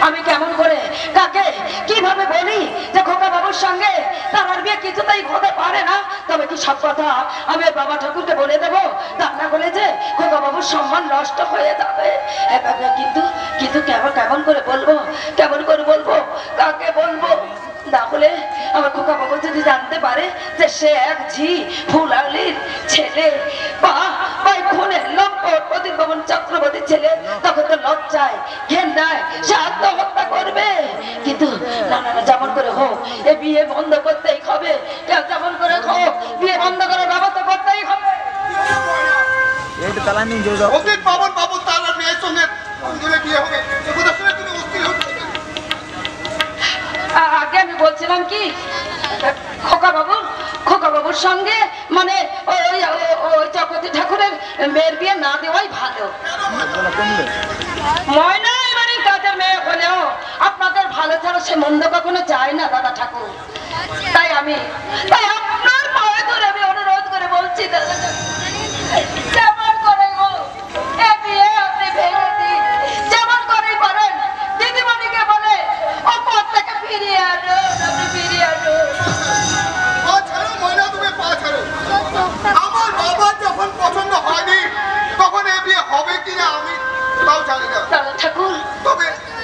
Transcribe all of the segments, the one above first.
আমি কেমন করে কাকে কিভাবে বলি যে খোকা বাবুর সঙ্গে তার আর বিয়ে কিছুতেই হতে পারে না? তবে কি সব কথা আমি বাবা ঠাকুরকে বলে দেবো? তা না বলে যে খোকা বাবুর সম্মান নষ্ট হয়ে যাবে। কিন্তু কিন্তু কেমন করে বলবো, কেমন করে বলবো, কাকে বলবো? না হলে আমার খোকা বাবু যদি জানতে পারে যে সে এক ঝি ফুলালির ছেলে বা খুনের লম্পট প্রদীপ ভবন চক্রবর্তীর ছেলে, তখন তো লজ্জায় ঘেন্নায় সে আত্মহত্যা করবে। কিন্তু না না, যেমন করে হোক এ বিয়ে বন্ধ করতেই হবে। যেমন করে হোক বিয়ে বন্ধ করার ব্যবস্থা করতেই হবে। প্রদীপ ভবন বাবু তার মেয়ের সঙ্গে বিয়ে হবে, তুমি অস্থির হচ্ছে। আগে আমি বলছিলাম কি খোকা বাবুর সঙ্গে মানে ওই চক্রবর্তী ঠাকুরের মেয়ের বিয়ে না দেওয়াই ভালো। ময়না মানে কাজের মেয়ে হলেও আপনাদের ভালো ছাড়া সে মন্দ কখনো চায় না দাদা ঠাকুর। তাই আপনার পায়ে ধরে আমি অনুরোধ করে বলছি দাদা যেমন করে হোক এ বিয়ে আপনি ভেঙে দিন। যেমন করেই পারেন দিদিমণিকে বলে ও পথ থেকে ফিরিয়ে আনো, ফিরিয়ে আনো। আমার বাবা যখন পছন্দ হয়নি তখন এ বিয়ে হবে কিনা আমি তাও জানি না দাদা ঠাকুর।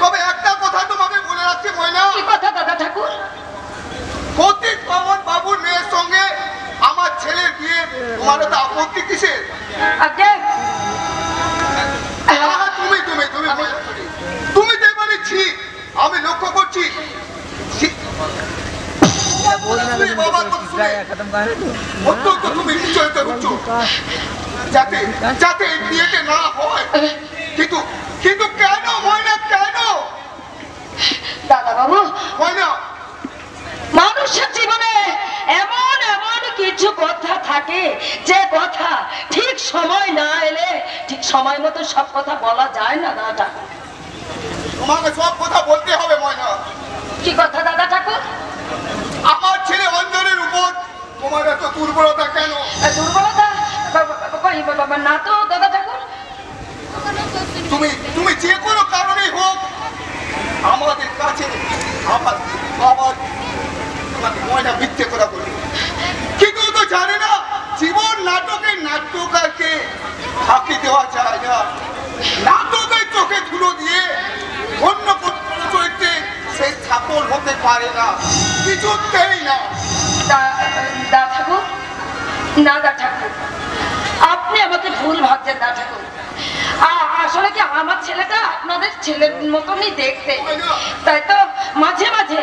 তবে একটা কথা তোমাকে বলে রাখছি ময়না। কি কথা দাদা ঠাকুর? প্রদীপ ভবন বাবুর মেয়ের সঙ্গে আমার ছেলের বিয়ে তোমার তো আপত্তি কিসের? আগে তুমি যে বলেছি আমি লক্ষ্য করছি তুমি নিশ্চয়তা করছো যাতে বিয়েতে না হয়। কিন্তু কেন ময়না, কেন দাদা বাবু? ময়না, মানুষের জীবনে এমন এমন কিছু কথা থাকে যে কথা ঠিক সময় না এলে ঠিক সময় মতো সব কথা বলা যায় না দাদা ঠাকুর। তোমাকে সব কথা বলতে হবে ময়না। কি কথা দাদা ঠাকুর? আমার ছেলে অঞ্জনের উপর তোমার এত দুর্বলতা কেন? দুর্বলতা না তো দাদা ঠাকুর। তুমি যে কোনো কারণেই হোক আমাদের কাছে আমার বাবার ময়না মিথ্যে কথা বলি, কিন্তু তো জানে না জীবন নাটকের নাট্যকারকে ফাঁকি দেওয়া যায় না। নাটকের চোখে ধুলো দিয়ে অন্য চরিত্রে সে সফল হতে পারে না, কিছুতেই না। দা ঠাকুর, না দা ঠাকুর, আপনি আমাকে ভুল ভাবছেন দা ঠাকুর। আসলে কি আমার ছেলেটা আপনাদের ছেলের মতনই দেখতে, তাই তো মাঝে মাঝে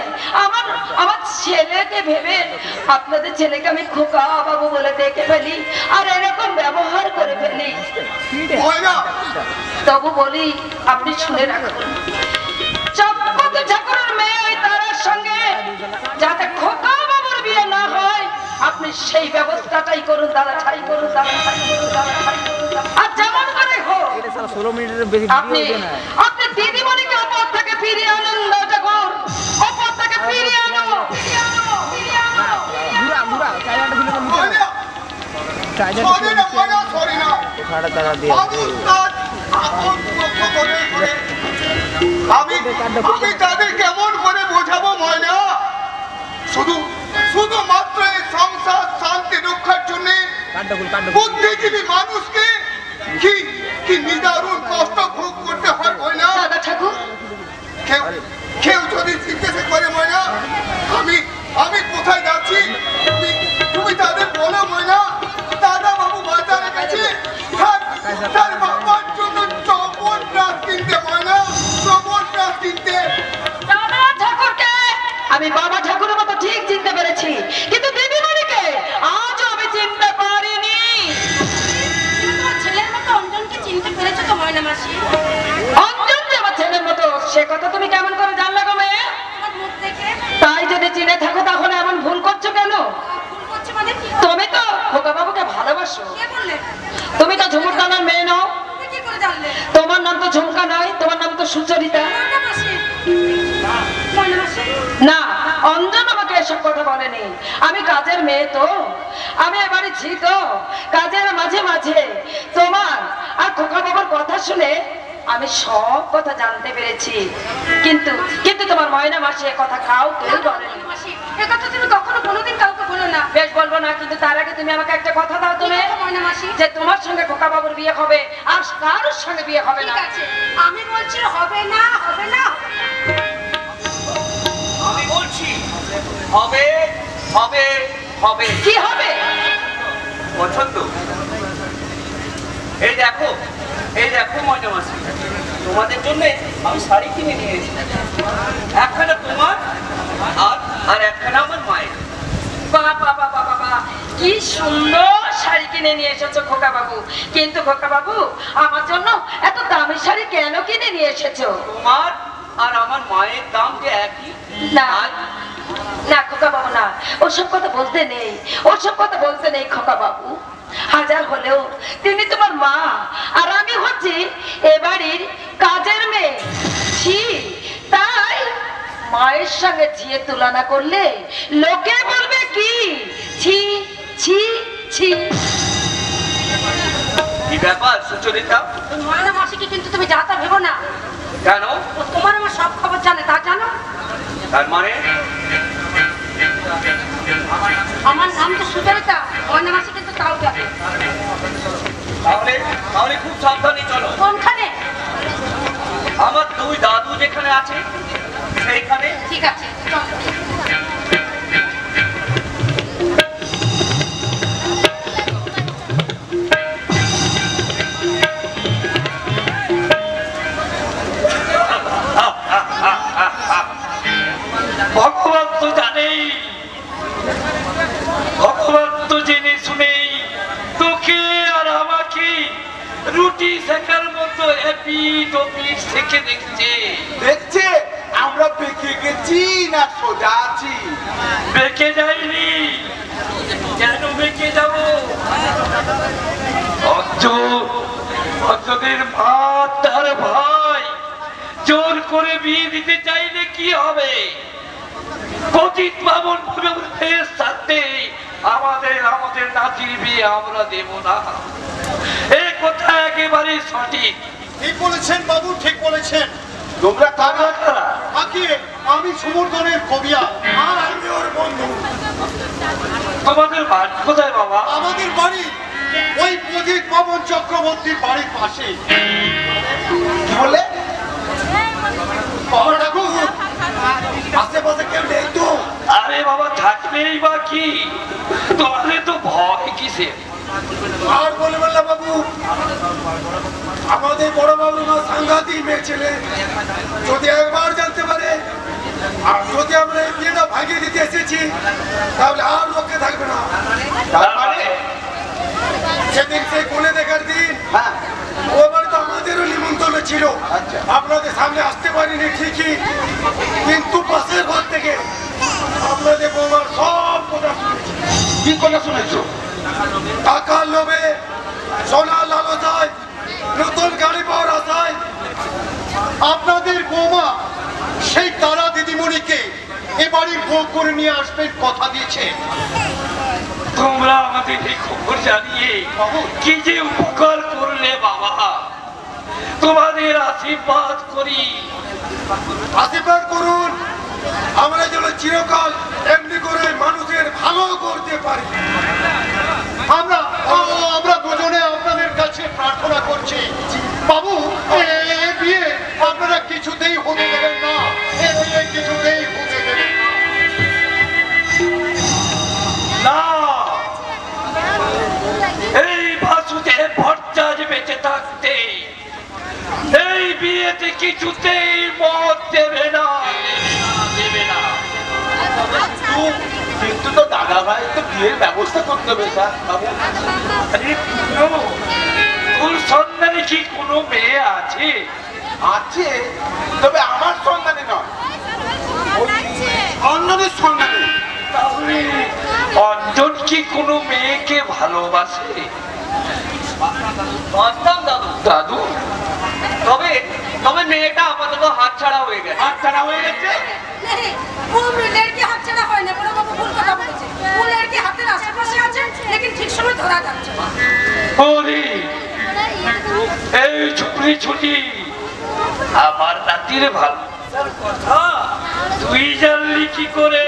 আমার ছেলেকে ভেবে আপনাদের ছেলেকে আমি খোকা বাবু বলে দেখে ফেলি আর এরকম ব্যবহার করে ফেলি। তবু বলি আপনি শুনে রাখুন, চক্রবর্তী ঠাকুরের মেয়ে তার সঙ্গে যাতে খোকা বাবুর বিয়ে না হয় আপনি সেই ব্যবস্থাটাই করুন দাদা, ঠাই করুন দাদা, ঠাই করুন দাদা, ঠাই করুন। আর যেমন করে হোক আপনি দিদিমণিকে ওপর থেকে ফিরিয়ে আনুন দাদা ঠাকুর, ওপর থেকে ফিরিয়ে আনো। আমি তাদের কেমন করে বোঝাবো ময়না? শুধুমাত্র এই সংসার শান্তি রক্ষার জন্য বুদ্ধিজীবী মানুষকে কি নিদারুণ কষ্ট ভোগ করতে হয় ময়না। দাদা ঠাকুর, কেউ যদি জিজ্ঞাসা করে ময়না আমি কোথায় যাচ্ছি, তুমি তাদের বলো ময়না দাদা বাবু বাজারে গেছে তার বাবার জন্য চপল ব্রাশ কিনতে। ময়না চপল ব্রাশ কিনতে। দাদা ঠাকুরকে আমি বাবা ঠাকুরের মতো ঠিক চিনতে পেরেছি, কিন্তু দিদিমণিকে আজও আমি চিনতে পারিনি। ছেলের মতো অঞ্জনকে চিনতে পেরেছো তো ময়না মাসি? অঞ্জন যে আমার ছেলের মতো সে কথা তুমি কেমন করে জানলে গো মেয়ে? আমার মুখ দেখে। তাই যদি চিনে থাকো তাহলে এমন ভুল করছো কেন? ভুল করছে মানে কি? তুমি তো খোকা বাবুকে ভালোবাসো। কে বললে? তুমি তো ঝুমুর দানার মেয়ে নাও। তুমি কি করে জানলে? তোমার নাম তো ঝুমকা নয়, তোমার নাম তো সুচরিতা। ময়না মাসি, ময়না মাসি না, অঞ্জন আমাকে এসব কথা বলেনি। আমি কাজের মেয়ে তো, আমি এবারে ছি তো, কাজের মাঝে মাঝে তোমার আর খোকা বাবার কথা শুনে আমি সব কথা জানতে পেরেছি, কিন্তু কিন্তু তোমার ময়না মাসি এ কথা কাউকে বলেনি। মাসি এ কথা তুমি কখনো কোনোদিন কাউকে বলো না। বেশ বলবো না, কিন্তু তার আগে তুমি আমাকে একটা কথা দাও তুমি, ময়না মাসি যে তোমার সঙ্গে খোকা বাবুর বিয়ে হবে আর কারোর সঙ্গে বিয়ে হবে না। ঠিক আছে, আমি বলছি হবে না, হবে না। আমি বলছি হবে হবে হবে। কি হবে? পছন্দ? এই দেখো ময়না মাসি, তোমাদের জন্য আমি শাড়ি কিনে নিয়ে এসেছি। একখানা তোমার আর একখানা আমার মায়ের। বাবা বাবা বাবা, কি সুন্দর শাড়ি কিনে নিয়ে এসেছো খোকা বাবু, কিন্তু খোকা বাবু আমার জন্য এত দামি শাড়ি কেন কিনে নিয়ে এসেছো? তোমার আর আমার মায়ের দাম যে একই। না না খোকা বাবু না, ওসব কথা বলতে নেই, ওসব কথা বলতে নেই খোকা বাবু। হাজার হলেও তিনি তোমার মা, আর আমি হচ্ছি এ বাড়ির কাজের মেয়ে। ছি, তাই মায়ের সঙ্গে ঝিয়ে তুলনা করলে লোকে বলবে কি? ছি ছি ছি। কি ব্যাপার সুচরিতা? ময়না মাসিকে কিন্তু তুমি যা তা ভেবো না। কেন? ও তোমার আমার সব খবর জানে, তা জানো? তার মানে আমার নাম তো সুচরিতা, ময়না মাসি কিন্তু তাও যাবে। তাহলে তাহলে খুব সাবধানে চলো। কোনখানে? আমার দুই দাদু যেখানে আছে সেইখানে। ঠিক আছে চলো। ভগবান তো জানেই, ভগবান তো জেনে শুনেই তোকে আর আমাকে রুটি শেখার মতো এপিট ওপিট শেখে দেখছে। দেখছে আমরা বেঁকে গেছি না সোজা আছি? বেঁকে যায়নি, কেন বেঁকে যাব? অঞ্জনের মা তার ভাই জোর করে বিয়ে দিতে চাইলে কি হবে? পতিত পাবন সাথে আমাদের নাতির বিয়ে আমরা দেব না, এই কথা একেবারে সঠিক। ঠিক বলেছেন বাবু, ঠিক বলেছেন। তোমরা কারা? আগে আমি সমর্থনের কবিয়া আর আমি ওর বন্ধু। তোমাদের বাড়ি কোথায় বাবা? আমাদের বাড়ি ওই প্রদীপ পবন চক্রবর্তীর বাড়ির পাশে। কি বলে বাবা ঠাকুর? আশেপাশে কেউ নেই তো? আরে বাবা থাকলেই বা কি, তোমাদের তো ভয় কিসে? আর বলবেন না বাবু, আমাদের বড় বাবু মা সাংঘাতিক মেয়ে ছেলে। যদি একবার জানতে পারে আর যদি আমরা এই বিয়েটা ভাগিয়ে দিতে এসেছি, তাহলে আর রক্ষে থাকবে না। তার মানে সেদিন সেই কোলে দেখার দিন ও বাড়িতে আমাদেরও নিমন্ত্রণ ছিল। আপনাদের সামনে আসতে পারিনি ঠিকই, কিন্তু পাশের ঘর থেকে আপনাদের বৌমার সব কথা শুনেছি। কি কথা শুনেছো? টাকার লোভে, সোনার লালসায়, নতুন গাড়ি পাওয়ার আশায় আপনাদের বৌমা সেই তারা দিদিমণিকে এ বাড়ির বউ করে নিয়ে আসবেন কথা দিয়েছে। তোমরা আমাদের এই খবর জানিয়ে কি যে উপকার করলে বাবা, তোমাদের আশীর্বাদ করি। আশীর্বাদ করুন, আমরা যেন চিরকাল এমনি করে মানুষের ভালো করতে পারি। আমরা দুজনে আপনাদের কাছে প্রার্থনা করছি বাবু, এ বিয়ে আপনারা কিছুতেই হতে দেবেন না, এ বিয়ে কিছুতেই হতে দেবেন না। না, এই বাসুদেব ভট্টাচার্য বেঁচে থাকতে এই বিয়েতে কিছুতেই মত দেবে না, দেবে না। কিন্তু তো দাদা ভাই তো বিয়ের ব্যবস্থা করতে হবে স্যার বাবু। আরে পুরো, তোর সন্ধানে কি কোনো মেয়ে আছে? আছে, তবে আমার সন্ধানে নয়, অন্যদের সন্ধানে। তাহলে অঞ্জন কি কোনো মেয়েকে ভালোবাসে? বাসতাম দাদু। দাদু? তবে তবে মেয়েটা আপাতত হাতছাড়া হয়ে গেছে। হাতছাড়া হয়ে গেছে? वो लड़की हाथ चढ़ा হয় না, বড় বাবু ভুল কথা বলেছে। वो लड़की হাতের আশেপাশে আছে, लेकिन ঠিক সময় ধরা যাচ্ছে না। ওরে, এই ছুটি ছুটি আমার নাতির ভালো কথা তুই জানলি কি করে?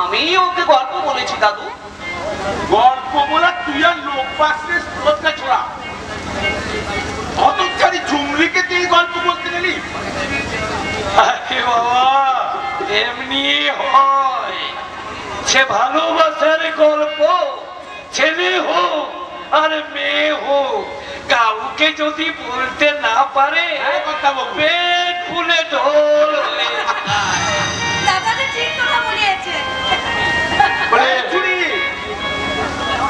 আমি ওকে গল্প বলেছি দাদু। গল্প বলা তুই আর লোক পাশে স্রোতটা ছোড়া অতচ্ছাড়ি ঝুমরিকে তুই গল্প বলতে গেলি? আরে বাবা এমনি হয়, সে ভালোবাসার গল্প ছেলে হোক আর মেয়ে হোক কাউকে যদি বলতে না পারে পেট ফুলে ঢোল হয়ে যায়। দাদা যে ঠিক কথা বলিয়েছে। বলে চুরি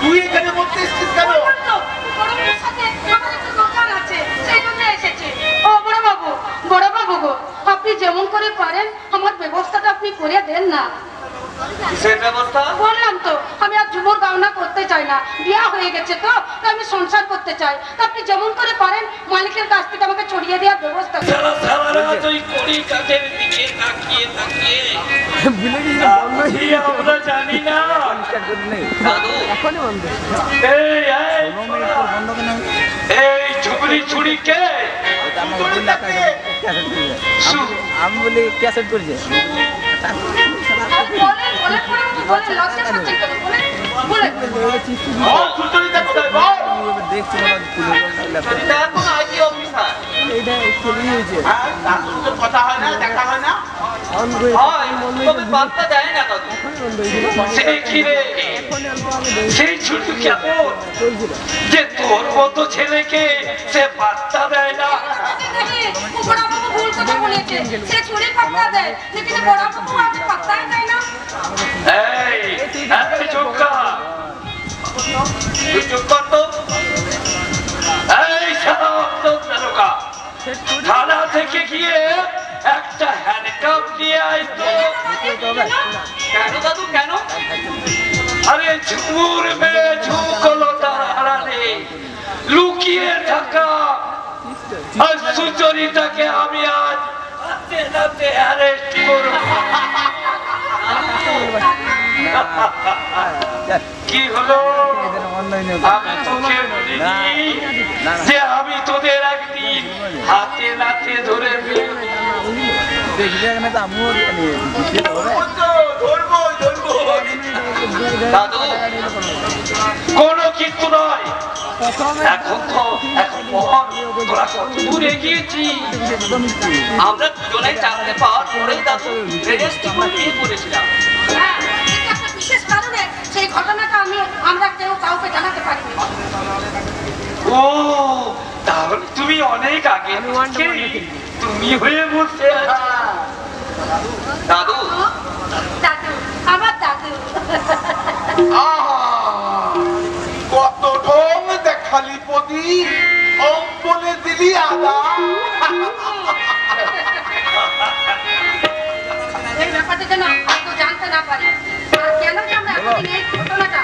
তুই এখানে বলতে এসছিস কেন? বললাম তো, বড় বাবুর সাথে আমার একটা দোকান আছে, সেই জন্য এসেছি। ও বড় বাবু গো, আপনি যেমন করে পারেন আমার ব্যবস্থাটা আপনি করে দেন না। কিসের ব্যবস্থা? বললাম তো আমি আর ঝুমুর গাওনা করতে চাই না, বিয়া হয়ে গেছে তো তাই আমি সংসার করতে চাই। তো আপনি যেমন করে পারেন মালিকের কাছ থেকে আমাকে ছড়িয়ে দেওয়ার ব্যবস্থা করুন। সারা সারা রাত ওই কড়ি কাঠের দিকে তাকিয়ে তাকিয়ে আছি আমরা জানি না। দাদু এই এই ঝুবড়ি ছুরিকে আমি বলি ক্যাসেট করছে বলেন বলেন বলেন লজ্জা পাচ্ছেন কেন? বলেন দেখছি এটা এখন আইটি অফিসার। এটা চলে গিয়েছে কথা হয় না, দেখা হয় না। হয় তবে বার্তা দেয় না দাদু। সেই কি রে সেই ছুটি কেমন যে তোর মতো ছেলেকে সে বার্তা দেয় না? বড় বাবু ভুল কথা বলেছে, সে ছুরি পাত্তা দেয় কিন্তু বড় বাবু আগে পাত্তাই দেয় না। এই এই চুপ কর, তুই চুপ কর তো। এই সারা তারকা থানা থেকে গিয়ে একটা হ্যান্ডকাপ নিয়ে আয় তো। কেন দাদু কেন? আরে ঝুমুর মেয়ে ঝুমকলতার আড়ালে লুকিয়ে থাকা আর সুচরিতাকে আমি আজ হাতে নাতে অ্যারেস্ট করব। কি হলো? আমি তোকে বলিনি যে আমি তোদের একদিন হাতে নাতে ধরে দাদু কোনো কিন্তু নয়। এখন তো এখন তোরা কত দূর এগিয়েছি। আমরা দুজনে চাকরি পাওয়ার পরেই দাদু রেজিস্ট্রি করে বিয়ে করেছিলাম। হ্যাঁ, কিন্তু একটা বিশেষ কারণে সেই ঘটনাটা আমরা কেউ কাউকে জানাতে পারিনি। ও তাহলে তুমি অনেক আগে থেকে তুমি হয়ে বসে আছো। দাদু দাদু আমার দাদু। কত ঢং দেখালি পদি অম্বলে দিলি আদা। এই ব্যাপারটা যেন কেউ জানতে না পারে। আর কেন যে আমরা এতদিন এই ঘটনাটা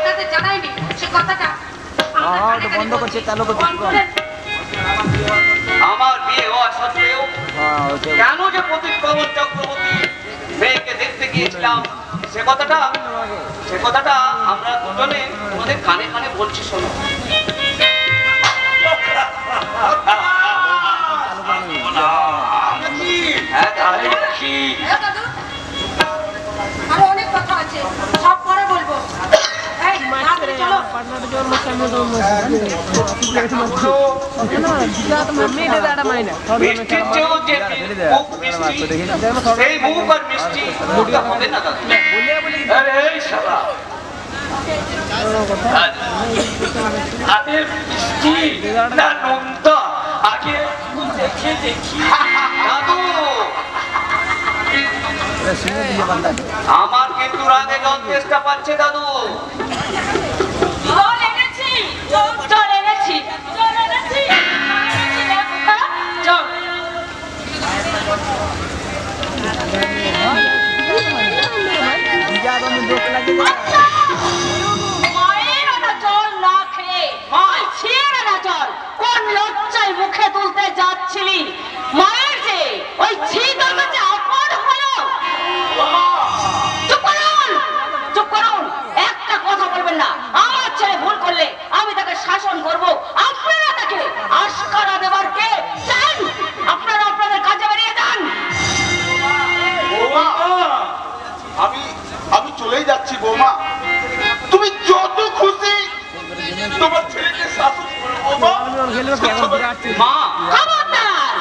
তাদের জানাইনি সে কথাটা বন্ধ করছে চালু করছে আমার বিয়ে হওয়া সত্ত্বেও কেন যে প্রদীপ পবন চক্রবর্তী মেয়েকে দেখতে গিয়েছিলাম সে কথাটা আমরা দুজনে ওদের কানে কানে বলছি শোনো। হ্যাঁ তাহলে কি হ্যাঁ দাদু, আরো অনেক কথা আছে, সব পরে বলবো। এই, তাড়াতাড়ি চলো। মিষ্টির চেয়েও যে মুখ মিষ্টি, সেই মুখ আর মিষ্টি মুখটা হবে না দাদু। আরে এই শালা আরে মিষ্টি না নোনতা আগে দেখে দেখি। দাদু আমার কিন্তু রাগে জল চেষ্টা পাচ্ছে দাদু। জল এনেছি, জল এনেছি, জল এনেছি, জল। মায়ের আনা জল না খেয়ে ছিঁড়ে আনা জল কোন লজ্জায় মুখে তুলতে যাচ্ছিলি? মায়ের যে ওই ছি তোর কাছে আপন হলো? চুপ করুন, চুপ করুন, একটা কথা বলবেন না। মা খবরদার,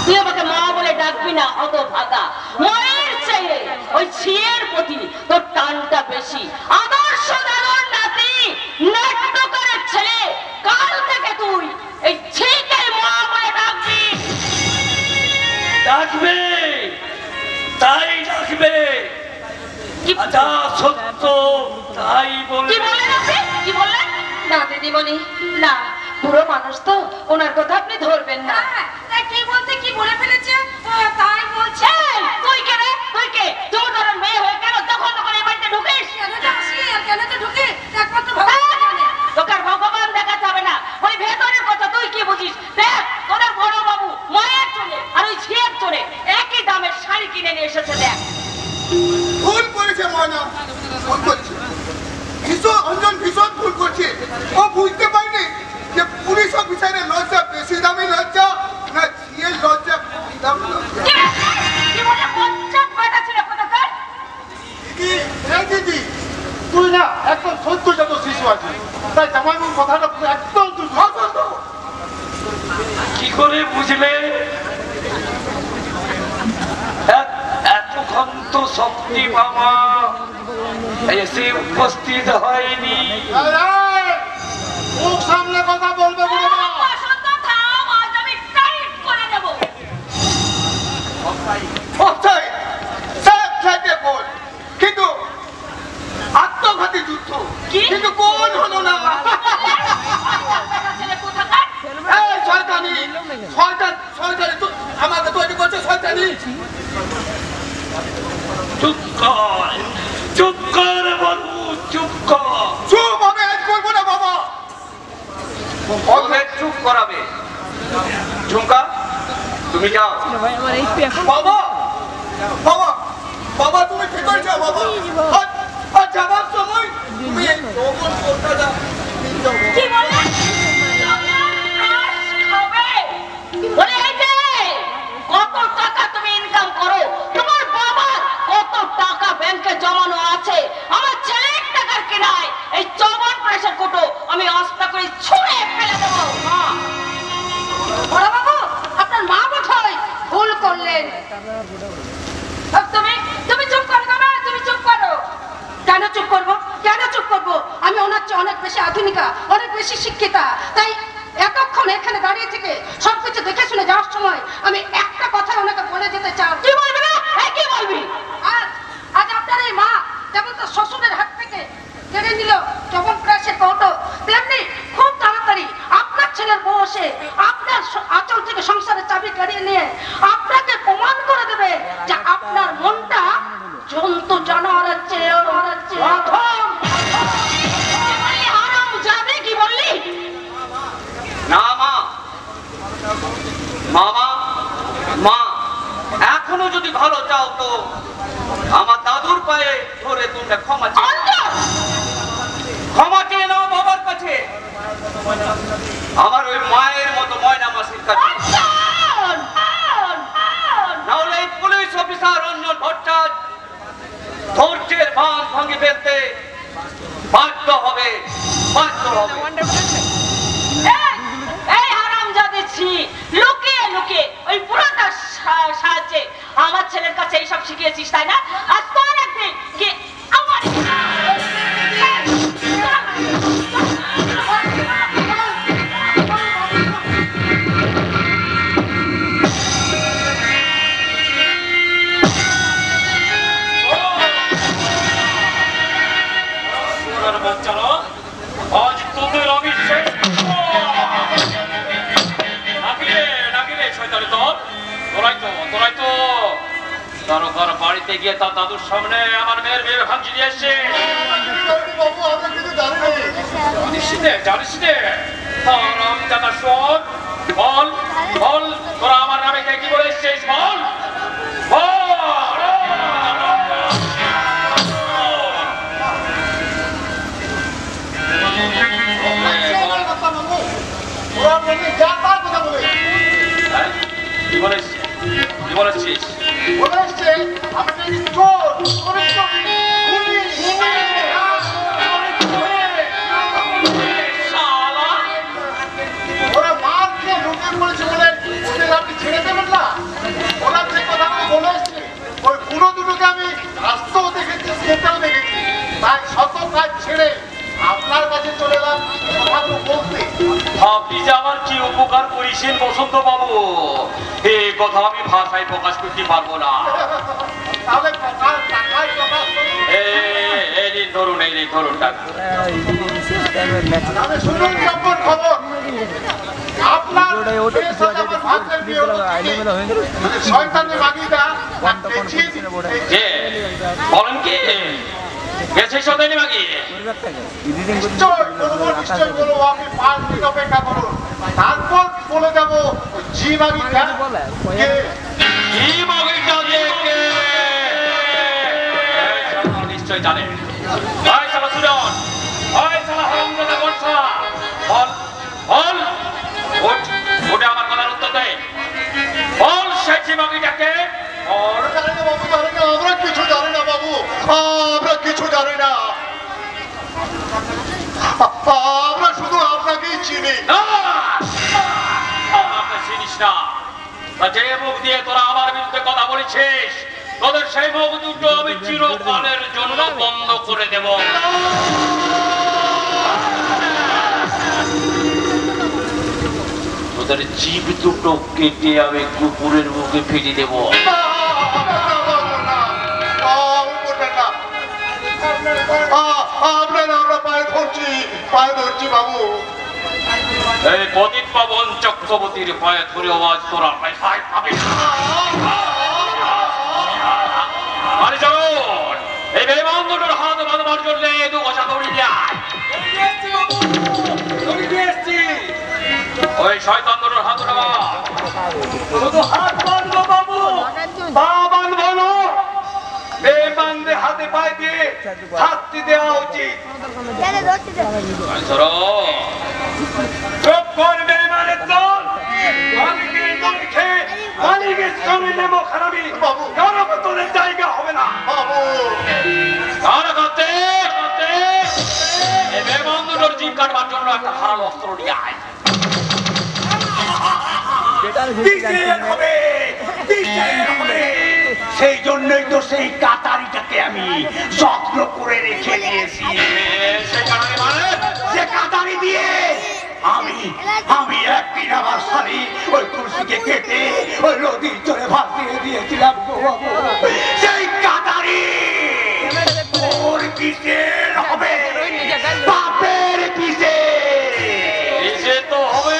তুই আমাকে মা বলে ডাকবি না, অত ভাগা। মায়ের চেয়ে ওই ছিয়ের প্রতি তোর টানটা বেশি। আদর্শ দাদুর নাতি, নাট্যকারের ছেলে, কাল থেকে তুই এই ছিকে মা বলে ডাকবি। ডাকবে, তাই ডাকবে। যা সত্য তাই কি বলবে। বললেন আপনি? কি বললেন? না দিদিমণি, না, বুড়ো মানুষ তো, ওনার কথা আপনি ধরবেন না। তাই কি বলতে কি বলে ফেলেছে তাই বলছে। এই, তুই কে রে? তুই কে? তোর ধরনের মেয়ে হয়ে কেন তখন তখন এই বাড়িতে ঢুকিস? কেন যে আসি আর কেন যে ঢুকে একমাত্র ভগবান জানে। তোকে আর ভগবান দেখাতে হবে না, ওই ভেতরের কথা তুই কি বুঝিস? দেখ, তোদের বড় বাবু মায়ের চলে আর ওই ঝিয়ের চলে একই দামের শাড়ি কিনে নিয়ে এসেছে। দেখ, ভুল করেছে ময়না, ভুল করছে ভীষণ, অঞ্জন ভীষণ ভুল করছে। ও বুঝতে পারেনি যে পুলিশ অফিসারের লজ্জা বেশি দামি লজ্জা না ঝিয়ের লজ্জা কম দামি লজ্জা। কি বলে পঞ্চায়েত বেটা ছিল কোথাকার? দিদি, এই দিদি, তুই না একদম সদ্যজাত শিশু আছিস, তাই জামাইবাবুর কথাটা একদম তুই অসন্ত। কি করে বুঝলে? এতক্ষণ তো শক্তি মামা এসে উপস্থিত হয়নি। মুখ সামনে কথা বলবে বলে না। বসন্ত থাম, আজ আমি টাইট করে দেব। অবশ্যই সব সাইডে বল, কিন্তু আত্মঘাতী যুদ্ধ কি? কিন্তু কোন হলো না। বেটা ছেলে কোথাকার? এই শয়তানি, শয়তান, শয়তানি তো আমাকে তৈরি করছে শয়তানি। চুপ কর, চুপ কর বাবু, চুপ কর। চুপ, আমি আজ করবো না বাবা। ওকে চুপ করাবে। ঝুমকা তুমি যাও। ভাই আমার একটু এখন বাবা, বাবা, বাবা তুমি ঠিক করেছো বাবা। আর যাবার সময় তুমি এই লবণ কোটটা দাও। কি বললেন? হবে। বলে এই যে, কত টাকা তুমি ইনকাম করো? তোমার বাবার কত টাকা ব্যাংকে জমানো আছে? আমার ছেলের টাকার কেনায় এই চবন প্রেসার কোটো আমি আস্তা করে ছুঁড়ে ফেলে দেবো। মা, বড় বাবু, আপনার মা বোধহয় ভুল করলেন। তুমি তুমি চুপ করো না, তুমি চুপ করো। কেন চুপ করবো? কেন চুপ করবো? আমি ওনার চেয়ে অনেক বেশি আধুনিকা, অনেক বেশি শিক্ষিতা। তাই এতক্ষণ এখানে দাঁড়িয়ে থেকে সবকিছু দেখে শুনে যাওয়ার সময় আমি একটা কথা ওনাকে বলে যেতে চাই। কি বলবি না? এই কি বলবি? আজ আজ আপনার এই মা যেমন তার শ্বশুরের হাত থেকে কেড়ে নিল যখন প্রেসের কৌটো, তেমনি খুব তাড়াতাড়ি আপনার ছেলের বউ এসে আপনার আঁচল থেকে সংসারের চাবি কাড়িয়ে নিয়ে আপনাকে প্রমাণ করে দেবে যে আপনার মনটা জন্তু জানোয়ারের চেয়ে অধম। কি বললি হারাম যাবে? কি বললি? না মা, মামা, মা এখনো যদি ভালো চাও তো আমার দাদুর পায়ে ধরে তোমরা ক্ষমা চেয়ে নাও। অঞ্জন! ক্ষমা চেয়ে নাও বাবার কাছে, আমার ওই মায়ের মতো ময়না মাসির কাছে। অঞ্জন! নাহলে এই পুলিশ অফিসার অঞ্জন ভট্টাচার্য ধৈর্যের বাঁধ ভাঙি ফেলতে বাধ্য হবে, বাধ্য হবে। এই হারামজাদে ছি, লুকিয়ে লুকিয়ে ওই বুড়োটার সাহায্যে আমার ছেলের কাছে এইসব শিখিয়েছিস, তাই না? আজ তোর একদিন কি আমার বাচ্চারা, আজ তোদের আমি শেষ করবো। নাকিরে শয়তানের দল, তোরাই তো তারকার বাড়িতে গিয়ে তার দাদুর সামনে আমার মেয়ের বিয়ে ভাঙছি দিয়ে এসছে। বাবু, আমরা কিছু জানি না। জানিস নে আমি দাদা শোন, বল বল তোরা আমার নামে কে কি বলে এসছিস? বল বল। ওরা বলে যা তার কথা বলে। হ্যাঁ? কি বলেছিস? কি বলেছিস? বলে এসছে আপনি চোর, চরিত্রহীন, খুনি, শালা! ওরা মার খেয়ে ঢুকে পড়েছিল তাই শত কাজ ছেড়ে আপনার কাছে চলে এলাম কথাগুলো বলতে। আপনি যে আমার কি উপকার করেছেন বসন্ত বাবু, এই কথা আমি ভাষায় প্রকাশ করতে পারবো না। তাহলে টাকায় প্রকাশ করুন। এই দিন ধরুন, এই দিন ধরুন টাকা। তাহলে শুনুন কেমন খবর। আপনার মেয়ের সাথে আমার ভাগ্যের বিয়ে হলো। শয়তানি মাগিটা দেখিয়ে যে বলেন কি গেছে সদানি মাগি? নিশ্চয় বলবো, আপনি 5 মিনিট অপেক্ষা করুন, তারপর বলে যাবো জি মাগিটা কে। কি মাগিটা যে কে? নিশ্চয় জানেন। ভাই সালা সুজন, ভাই সালা হারামজাদা বর্ষা, বল বল, ওটা আমার কথার উত্তর দে। বল সেই মাগিটাকে। আমরা কিছু জানি না বাবু, আমরা কিছু জানি না। আমরা শুধু আপনাকেই চিনি। আমাকে চিনিস না? যে মুখ দিয়ে তোরা আমার বিরুদ্ধে কথা বলেছিস, তোদের সেই মুখ দুটো আমি চিরকালের জন্য বন্ধ করে দেব। তোদের জীব দুটো কেটে আমি কুকুরের মুখে ফেলে দেব। আমরা পায়ে ধরছি বাবু। এই প্রদীপ পাবন চক্রবর্তীর পায়ে ধরে আওয়াজ তোরা পায় পাবে না। আরে চলো, এই বেমান দুটোর হাত বাঁধবার জন্য দু ঘষা দৌড়ি যায়। ওই শয়তান দুটোর হাত উঠাবা। শুধু হাত বাঁধবো বাবু, পা বাঁধবো না। বেবান্ধে হাতে পায়ে দিয়ে শাস্তি দেওয়া উচিত। চুপ করবে মানের দল, মালিকের দল খেয়ে মালিকের সঙ্গে নেবো খারাপি। কারো তোদের জায়গা হবে না কারো করতে করতে। এই বেমান দুটোর জিভ কাটবার জন্য একটা ধারালো অস্ত্র নিয়ে আয়। সেই জন্যই তো সেই কাতারিটাকে আমি যত্ন করে রেখে দিয়েছি। সে কাতারি দিয়ে আমি একদিন আমার স্বামী ওই তুলসীকে কেটে ওই নদীর চলে ভাসিয়ে দিয়েছিলাম। সেই কাতারি ওর পিছে হবে, বাপের পিছে তো হবে।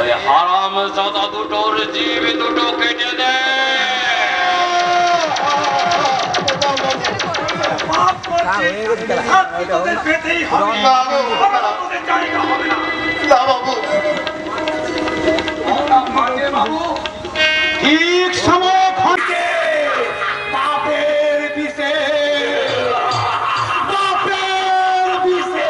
ওই হারামজাদা দুটোর জীব দুটো কেটে দে। পেতেই হবে, জায়গা হবে না বাবু। ঠিক সময় ঘটে বাপের পিছে, বাপের পিছে।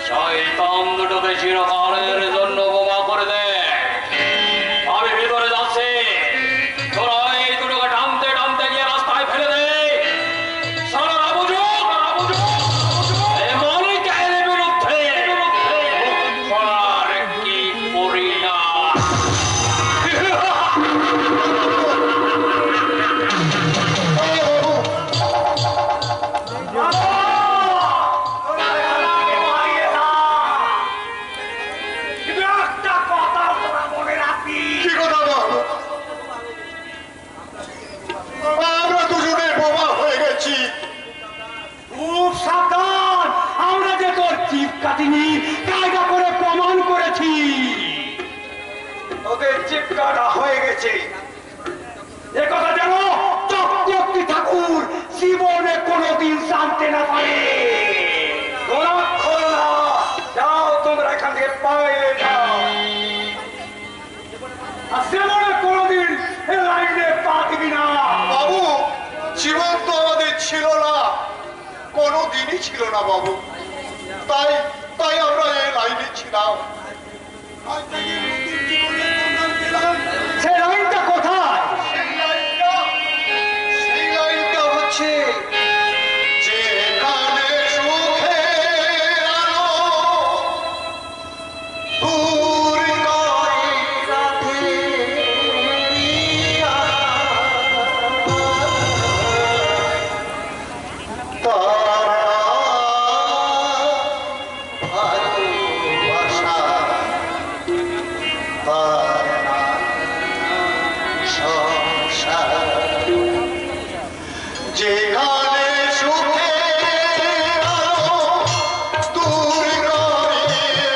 শয়তান দুটোকে চিরকালের জন্য বোমা করে দে। আমি ভিতরে যাচ্ছি, তোরা এই দুটোকে টানতে টানতে গিয়ে রাস্তায় ফেলে দে। সারা বুঝুক এই মালিকের বিরুদ্ধে করার কি করি না। আমরা দুজনে বোমা হয়ে গেছি। খুব সাবধান, আমরা যে তোর জিভ কাটিনি কায়দা করে প্রমাণ করেছি। ওদের জিভ কাটা হয়ে গেছে, একথা যেন চক্রবর্তী ঠাকুর জীবনে কোনোদিন জানতে না পারে। যাও তোমরা এখান থেকে পালিয়ে যাও, আর জীবনে কোনোদিন এ লাইনে পা দিবি না। বাবু, জীবন তো আমাদের ছিল না, কোনোদিনই ছিল না বাবু। তাই তাই আমরা এই লাইনে ছিলাম। আজ থেকে নতুন জীবনের সন্ধান পেলাম। সেই লাইনটা কোথায়? সেই লাইনটা হচ্ছে যেখানে সুখের আলো দূর করে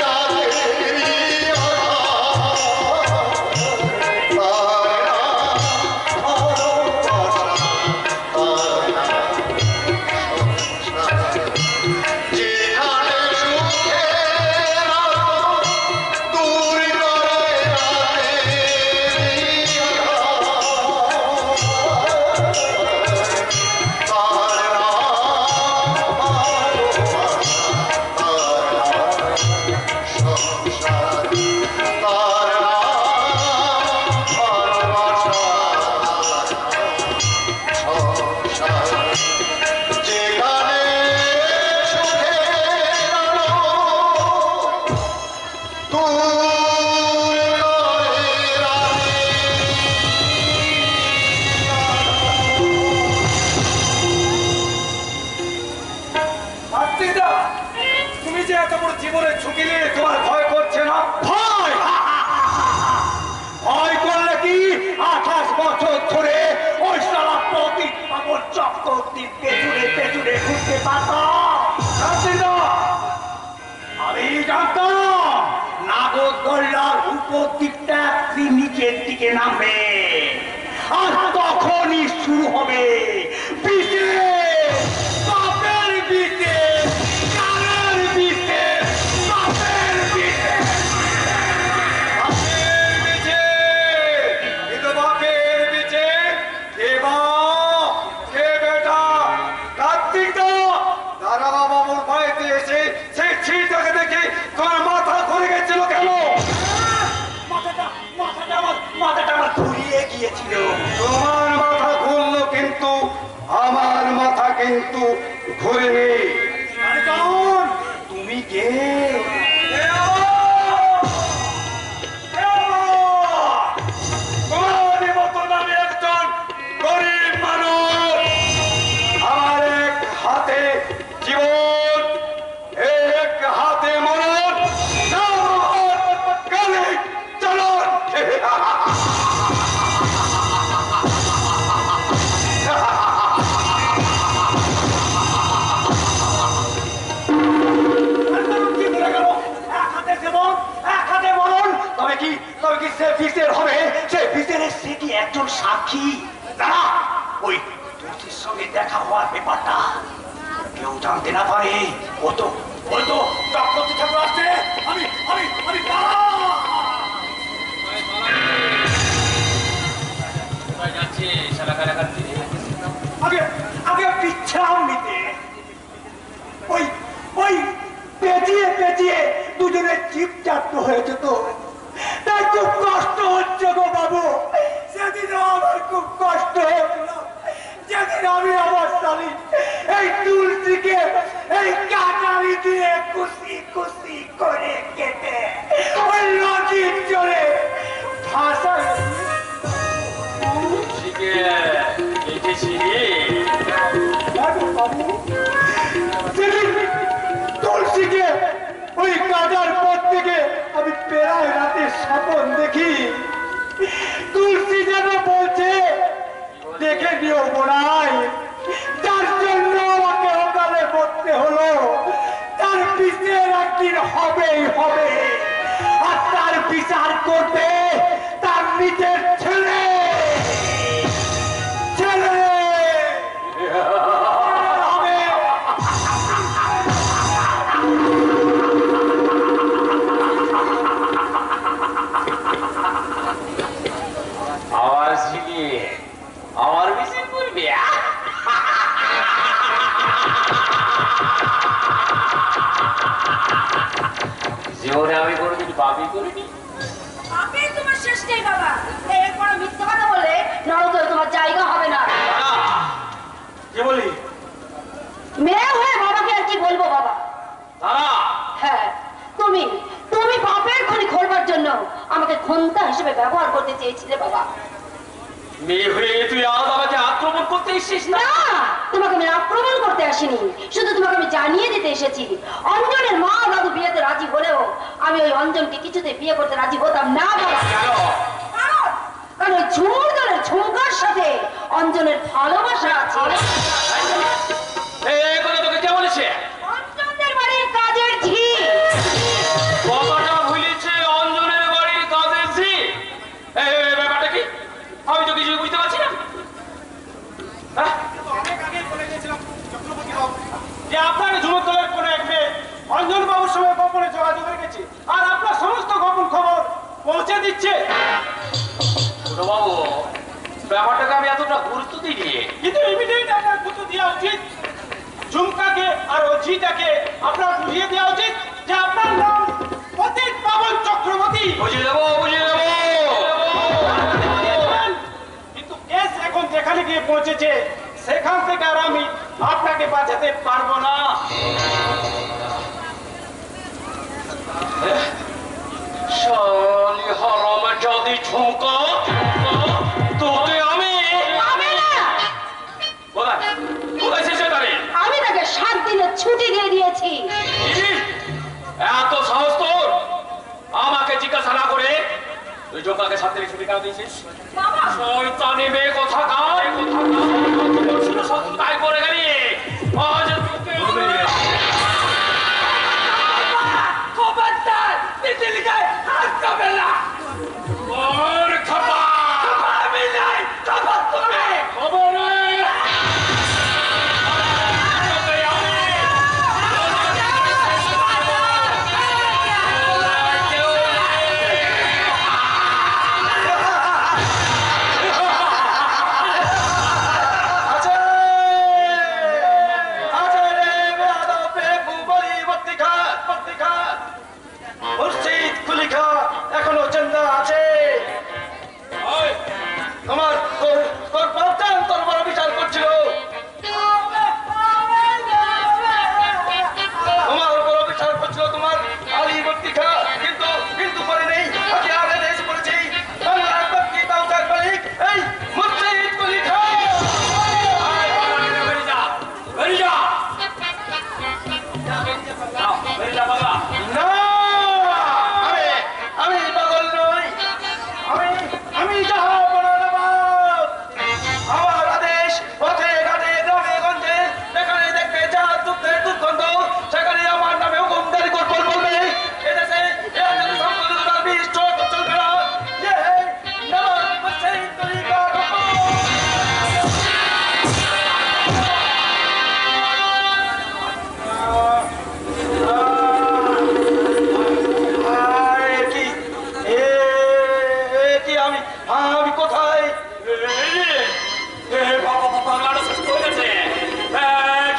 রাখে যেখানে সুখের আলো দূর করে রাতের যেখানে সুখের আলো দূর করে যেখানে সুখের আলো দূর করে রাখে কার্তিকদা, তুমি যে এত বড় জীবনের ঝুঁকি নিয়ে তোমার ভয় করছে না? ভয় ভয় করলে কি 28 বছর ধরে ওই সারা প্রতীক পাগল চক্রবর্তীর পেছনে পেছনে ঘুরতে পারতাম? কার্তিকদা, আমি জানতাম নাগরদোল্লার উপর দিকটা একটি নিচের দিকে নামবে, আর তখনই শুরু হবে বিশেষ বাপের বিশেষ কালের বিশেষ বাপের বিশেষ বাপের বিশেষ। কিন্তু বাপের বিশেষ কে বাপ কে বেটা? কার্তিকদা, দাঁড়া বাবা, মোর বাড়িতে এসে সেই ছিটাকে দেখে তোমার মাথা ঘুরে গেছিল কেন? মাথাটা আমার ঘুরিয়ে গিয়েছিল। তোমার মাথা ঘুরলো, কিন্তু আমার মাথা কিন্তু ঘুরেনি। কারণ তুমি কে? তোমার মতন আমি একজন গরিব মানুষ। আমার এক হাতে জীবন, এক হাতে মরণ, কালে চলন। একজন সাক্ষী না, ওই তুলসীর সঙ্গে দেখা হওয়ার ব্যাপারটা কেউ জানতে না পারে। ও তো চক্রবর্তী ঠাকুর আসছে। আমি আমি আমি আগে আগে বিশ্রাম নিতে। ওই ওই পেঁচিয়ে পেঁচিয়ে দুজনের চিপ চাপ্ত হয়েছে, তো তাই খুব কষ্ট হচ্ছে গো বাবু। সেদিন আমার খুব কষ্ট হয়েছিল, যেদিন আমি আমার শালী এই তুলসীকে এই কাটারি দিয়ে কুচি কুচি করে কেটে ওই নদীর জলে ভাষায় তুলসীকে ওই কাটার পর থেকে আমি প্রায় রাতে স্বপ্ন দেখি। তুলসী যেন বলছে, দেখে নিও বোনাই, যার জন্য আমাকে ওখানে পড়তে হলো তার বিচার একদিন হবেই হবে, আর তার বিচার করবে তার নিজের ছেলে ছেলে হবে। আওয়াজ শিখিয়ে আমার মিছিল করবে। আমি তোমার শেষ নেই বাবা। এরপর মিথ্যা কথা বললে নরকে তোমার জায়গা হবে না। কি বলি? মেয়ে হয়ে বাবাকে আর কি বলবো বাবা? তারা হ্যাঁ, তুমি তুমি বাপের খনি খোলবার জন্য আমাকে খন্তা হিসেবে ব্যবহার করতে চেয়েছিলে বাবা। মেয়ে হয়ে তুই আজ আমাকে আক্রমণ করতে এসেছিস না? না, তোমাকে আমি আক্রমণ করতে আসিনি, শুধু তোমাকে আমি জানিয়ে দিতে এসেছি অঞ্জনের মা দাদু বিয়েতে রাজি হলেও আমি ওই অঞ্জনকে কিছুতে বিয়ে করতে রাজি হতাম না বাবা। কেন? কারণ ওই ঝুমুর দলের ঝুমকার সাথে অঞ্জনের ভালোবাসা আছে। এই কথা তোকে কে বলেছে? অঞ্জনদের বাড়ির কাজের ঝি। কথাটা ভুলেছে অঞ্জনের বাড়ির কাজের ঝি। এই ব্যাপারটা কি? আমি তো কিছুই বুঝতে পারছি না। হ্যাঁ? অনেক আগেই বলে গেছিলাম চক্রবর্তী বাবু যে আপনার ঝুমুর দলের কোনো এক মেয়ে অঞ্জন বাবুর সঙ্গে গোপনে যোগাযোগ রেখেছে আর আপনার সমস্ত গোপন খবর পৌঁছে দিচ্ছে। ছোট বাবু, ব্যাপারটাকে আমি এতটা গুরুত্ব দিইনি। কিন্তু ইমিডিয়েট আপনার গুরুত্ব দেওয়া উচিত। ঝুমকাকে আর ও ঝিটাকে আপনার বুঝিয়ে দেওয়া উচিত যে আপনার নাম পতিত পাবন চক্রবর্তী। বুঝিয়ে দেবো, বুঝিয়ে দেবো। কিন্তু কেস এখন যেখানে গিয়ে পৌঁছেছে সেখান থেকে আর আমি আপনাকে বাঁচাতে পারবো না। শালি হারামজাদি ঝুমকা, তোকে আমি কোথায় কোথায় শেষ হয়ে আমি তাকে 7 দিনের ছুটি দিয়ে দিয়েছি। এত সাহস তোর আমাকে জিজ্ঞাসা না করে তুই ঝুমকাকে 7 দিনের ছুটি কেন দিয়েছিস? শয়তানি মেয়ে কোথাকার, শুধু সত্যাই করে গেলি। আজ তোকে খবরদার তিতিলিকে হাত দেবে না। ওর খাবার আমি নাই, খাবার তুমি। খবর নেই। এখনো চিন্তা আছে তোমার তোর বাপটান তোর বড় বিচার করছিল, তোমার বড় বিচার করছিল তোমার আলী বর্তিকা, কিন্তু কিন্তু করে নেই। আজকে আগে দেশ পড়েছি বাংলার বাপ্তি তাওসার মালিক এই মুর্শিদ কুলি খা। না, আমি পাগল নই। আমি যাহা বলব আমার আদেশ পথে ঘাটে গ্রামে গঞ্জে যেখানে দেখবে যা দুঃখের দুর্গন্ধ সেখানে আমার নামে হুকুম জারি বলবে। এদেশে সম্পূর্ণ বিশ চলবে না। আমি কোথায়?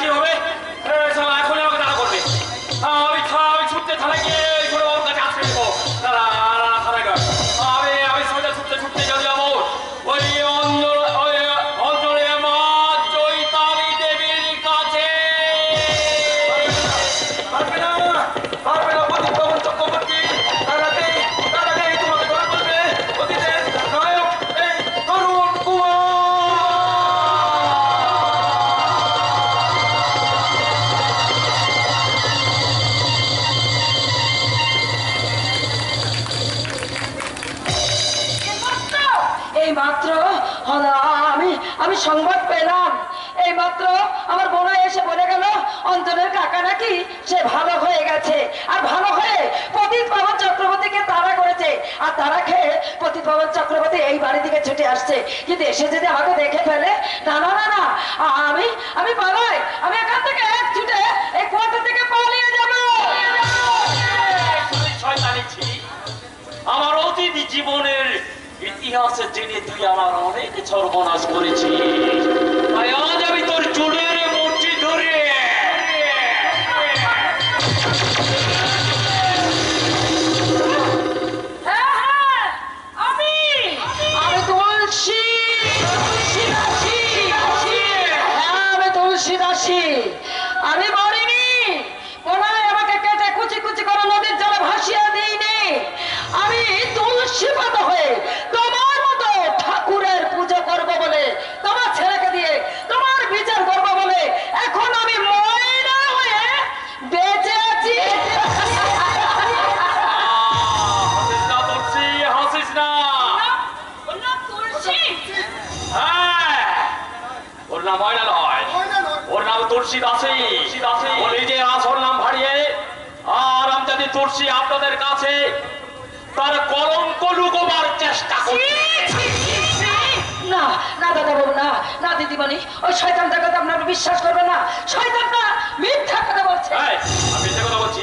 কি হবে? এখন আমাকে তারা করবে। আমি ছুটতে থানায় গিয়ে ওর কাছে আসতে দেবো। আমি সোজা ছুটতে ছুটতে চলে যাবো ওই অঞ্চলের মা চৈতালি দেবীর কাছে। পারবে না, পারবে না পতিত পাবন চক্রবর্তী। তার আগেই তোমাকে ধরা পড়বে অতীতের নায়ক এই তরুণ কুমার। এই মাত্র আমি সংবাদ পেলাম, এই মাত্র আমার বোনা এসে বলে গেল অঞ্চলের কাকা নাকি সে ভালো হয়ে গেছে, আর ভালো হয়ে পতিত পাবন চক্রবর্তীকে তাড়া করেছে, আর তারা খেয়ে পতিত পাবন চক্রবর্তী এই বাড়ি থেকে ছুটে আসছে। কিন্তু এসে যদি আমাকে দেখে ফেলে, না না না না, আমি পালাই, আমি এখান থেকে এক ছুটে এই কোয়ার্টার থেকে পালিয়ে যাবো। শয়তানি ছিলি। আমার অতীত জীবনের ইতিহাস জেনে তুই আমার অনেক সর্বনাশ করেছিস। তাই আজ আমি তোর চুলের মুঠি ধরে হ্যাঁ হ্যাঁ, ওর নাম ময়না নয়, ময়না নয়। ওর নাম তুলসী দাসী। ও নিজের আসল নাম হারিয়ে আর আমি যদি তুলসী আপনাদের কাছে তার কলঙ্ক লুকোবার চেষ্টা করছি। না না দাদা বাবু, না না দিদিমণি, ওই শয়তানটার কথা আপনারা বিশ্বাস করবেন না। শয়তানটা মিথ্যা কথা বলছে। এই, আমি মিথ্যে কথা বলছি?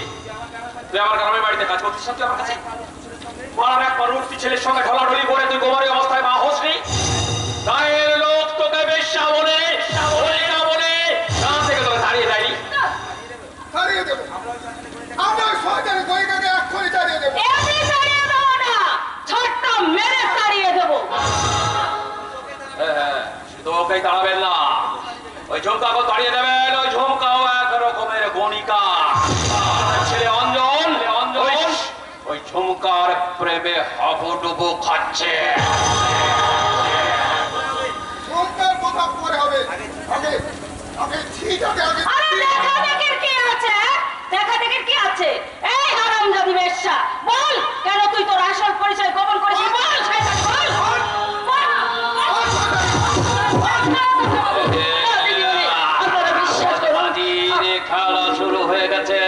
তুই আমার গ্রামের বাড়িতে কাজ করছিস না? তুই আমার কাছে বলার একবার উঠতি ছেলের সঙ্গে ঢলাঢলি করে তুই গোবরের অবস্থায় মা হোসনি। গায়ের লোক তোকে বেশ্যা বলে না বলে গাঁ থেকে তোকে তাড়িয়ে দেয়নি। তাড়িয়ে দেবো। আমরা ওই শয়তানের গয়িকাকে এক্ষুনি তাড়িয়ে দেবো। এমনি তাড়িয়ে দেবো না, ছোট্ট মেরে তাড়িয়ে দেবো। হ্যাঁ, শুধু ওকেই তাড়াবেন না, ওই ঝুমকাকেও তাড়িয়ে দেবেন। ওই ঝুমকাও এক রকমের গণিকা। ছেলে অঞ্জন, ওই ঝুমকার প্রেমে হাবুডুবু খাচ্ছে। সন্তান কথা পরে হবে। আগে আগে ঠিকঠাক আগে আরে দেখা দেখের কি আছে? দেখা দেখের কি আছে? এই হারামজাদি বেশ্যা, বল কেন তুই তোর আসল পরিচয় গোপন করেছিস? বল শয়তান, বল বল বল। আপনারা বিশ্বাস করুন, বাজির খেলা শুরু হয়ে গেছে।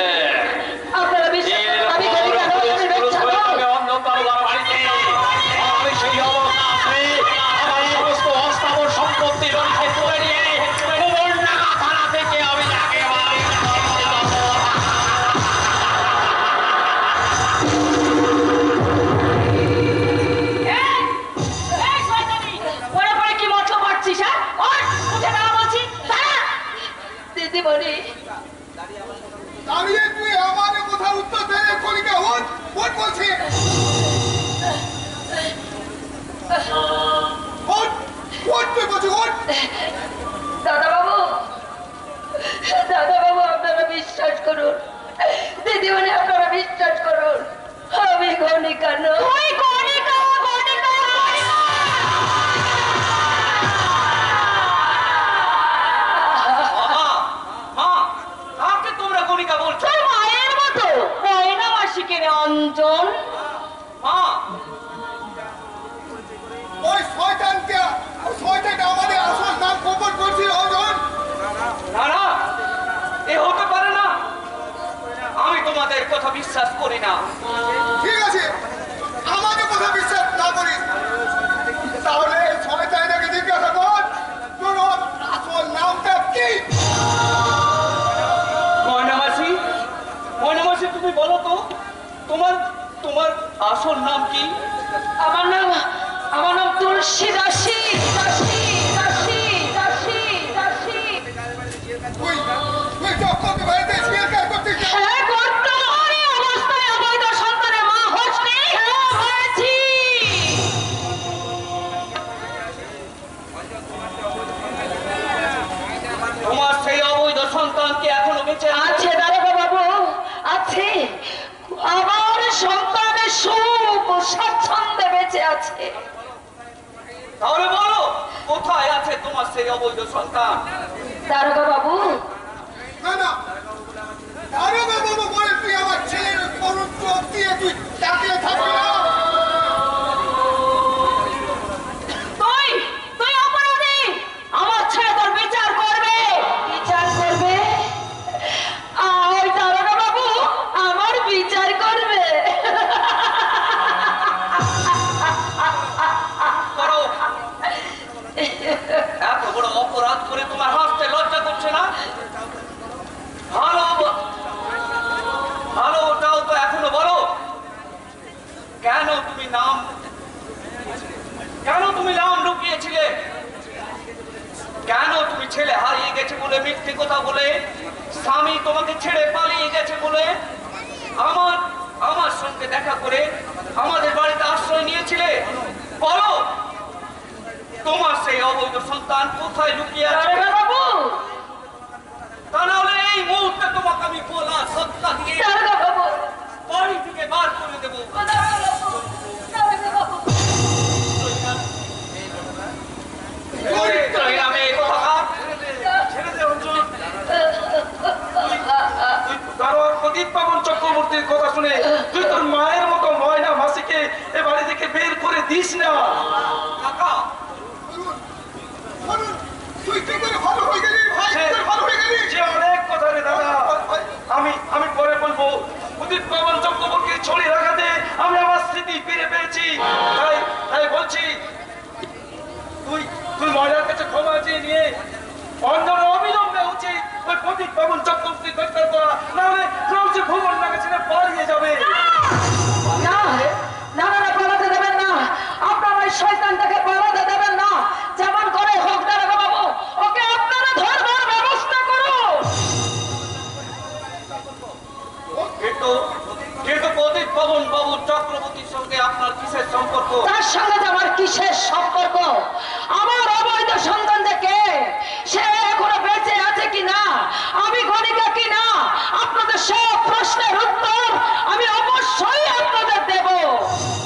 আপনারা বিশ্বাস করুন, আমি গরিব কেন? আমি বেশ্যা নই। আমি অন্ধকার বাড়িতে আমি সেই অবস্থায় আমার সমস্ত অস্থাবর সম্পত্তি লড়িতে তুলে নিয়ে কুমন্ডাঙ্গা থানা থেকে আমি একেবারে এই শয়তানি, পরে পরে কি মতলব পাচ্ছিস? হ্যাঁ, ওঠ, উঠে দাঁড়া বলছি, দাঁড়া। দিদিমণি, দাঁড়িয়ে তুই আমাদের কথা উত্তর দে। কলিকা উঠ উঠ বলছি। উঠ উঠ তুই বলছি উঠ। দাদা বাবু, আপনারা বিশ্বাস করুন, দিদিমণি আপনারা বিশ্বাস করুন, আমি গণিকা নই। গণিকা, গণিকা, মা, কাকে তোমরা গণিকা বলছো? তোর মায়ের মতো ময়না মাসিকের অঞ্জন। মা, ওই শয়তানটা আমাদের আসল নাম গোপন করছিল অর্জুন। না না, এ হতে পারে না। আমি তোমাদের কথা বিশ্বাস করি না। ঠিক আছে, আমাদের কথা বিশ্বাস না করিস তাহলে এই শয়তানটাকে জিজ্ঞাসা কর তোর আসল নামটা কি। ময়নামাসি, ময়নামাসি তুমি বলো তো তোমার আসল নাম কি? আমার নাম তুলসী দাসী। দাসী, দাসী, দাসী, দাসী। তুই চক্করকে বাড়িতে স্বীকার করছিস না? হ্যাঁ, করতাম। এই অবস্থায় অবৈধ সন্তানের মা হসনি? হ্যাঁ, হয়েছি। তোমার সেই অবৈধ সন্তান কি এখনো বেঁচে আছে? আছে দারোগা বাবু, আছে। আমার সন্তানের সুখ ও স্বাচ্ছন্দ্যে বেঁচে আছে। তাহলে বলো কোথায় আছে তোমার সেই অবৈধ সন্তান? দারোগা বাবু, না না, দারোগা বাবু বলে তুই আমার ছেলের করুণ চোখ দিয়ে তুই তাকিয়ে থাকবি না। তুই অপরাধী। আমার ছেলে তোর বিচার করবে। আর দারোগা বাবু আমার বিচার করবে। করো। এত বড় অপরাধ করে তোমার হাসতে লজ্জা করছে না? ভালো ওটাও তো এখনো বলো। কেন তুমি নাম লুকিয়েছিলে? কেন তুমি ছেলে হারিয়ে গেছে বলে মিথ্যে কথা বলে, স্বামী তোমাকে ছেড়ে পালিয়ে গেছে বলে আমার সঙ্গে দেখা করে আমাদের বাড়িতে আশ্রয় নিয়েছিলে? বলো তোমার সেই অবৈধ সন্তান কোথায় লুকিয়ে আছে? দারোগা বাবু, তা নাহলে এই মুহূর্তে তোমাকে আমি বলা সত্তা দিয়ে দারোগা বাবু, বাড়ি থেকে বার করে দেবো। দারোগা বাবু। আমি এই কথা ছেড়ে দে অঞ্জন। তুই দারোয়ান প্রদীপ পাবন চক্রবর্তীর কথা শুনে তুই তোর মায়ের মতো ময়না মাসিকে এ বাড়ি থেকে বের করে দিস না। কাকা, শুনুন, তুই কি করে ভালো হয়ে গেলি ভাই? কি করে ভালো হয়ে গেলি? সে অনেক কথা রে দাদা। আমি পরে বলবো। উদিত পাবন চক্রবর্তীর ছড়ি রাখাতে আমি আমার স্মৃতি ফিরে পেয়েছি। তাই বলছি, তুই ময়নার কাছে ক্ষমা চেয়ে নিয়ে অঞ্জন অবিলম্বে উচিত ওই প্রতীক পাবন চক্রবর্তী গ্রেফতার করা, নাহলে রোজে ভুবন নাকে ছেড়ে পালিয়ে যাবে। না না না না, পালাতে দেবেন না। আপনার ওই শয়তানটাকে পালাতে দেবেন না। যেমন করে হোক দারোগা বাবু, ওকে আপনারা ধরবার ব্যবস্থা করুন। কিন্তু প্রতীক পাবন বাবু চক্রবর্তীর সঙ্গে আপনার কিসের সম্পর্ক? তার সঙ্গে যে আমার কিসের সম্পর্ক? আমার অবৈধ সন্তান থেকে সে এখনো বেঁচে আছে কিনা, আমি গণিকা কিনা, আপনাদের সব প্রশ্নের উত্তর আমি অবশ্যই আপনাদের দেব।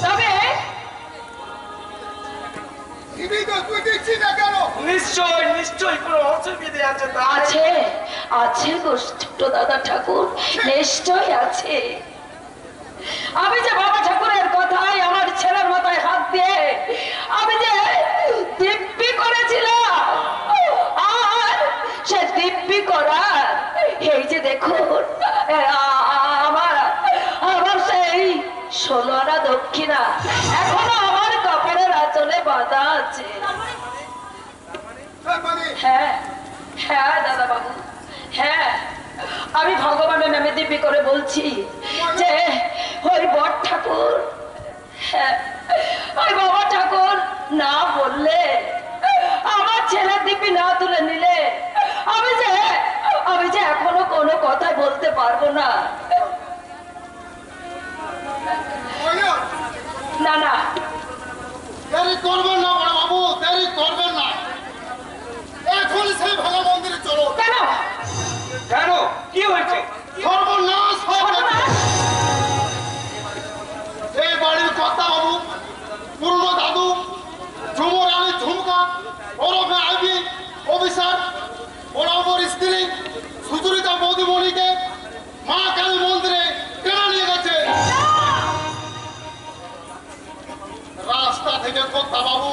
তবে তুই দিচ্ছি না কেন? নিশ্চয় কোনো অসুবিধে আছে। আছে আছে গো ছোট দাদা ঠাকুর, নিশ্চয় আছে। আমি যে বাবা ঠাকুরের কথাই আমার ছেলের মাথায় হাত দিয়ে আমি যে দিব্যি করেছিলাম, আর সে দিব্যি করার এই যে দেখুন আমার সেই 16 আনা দক্ষিণা এখনো আমার কাপড়ের আঁচলে বাঁধা আছে। হ্যাঁ হ্যাঁ দাদা বাবু, হ্যাঁ আমি ভগবানের নামে দিব্যি করে বলছি যে ওই বট ঠাকুর, হ্যাঁ ওই বাবা ঠাকুর না বললে, আমার ছেলের দিব্যি না তুলে নিলে আমি যে এখনো কোনো কথা বলতে পারবো না। না না, দেরি করবেন না বড় বাবু, দেরি করবেন না। এখন সেই ভাঙা মন্দিরে চলো। কেন কেন? কি হয়েছে? সর্বনাশ হবে। এই বাড়ির কর্তা বাবু, পুরনো দাদু ঝুমুর আলী ঝুমকা ওরফে আইবি অফিসার বরাবর স্ত্রী সুচরিতা বৌদিমণিকে মা কালী মন্দিরে টেনে নিয়ে গেছে। রাস্তা থেকে কর্তা বাবু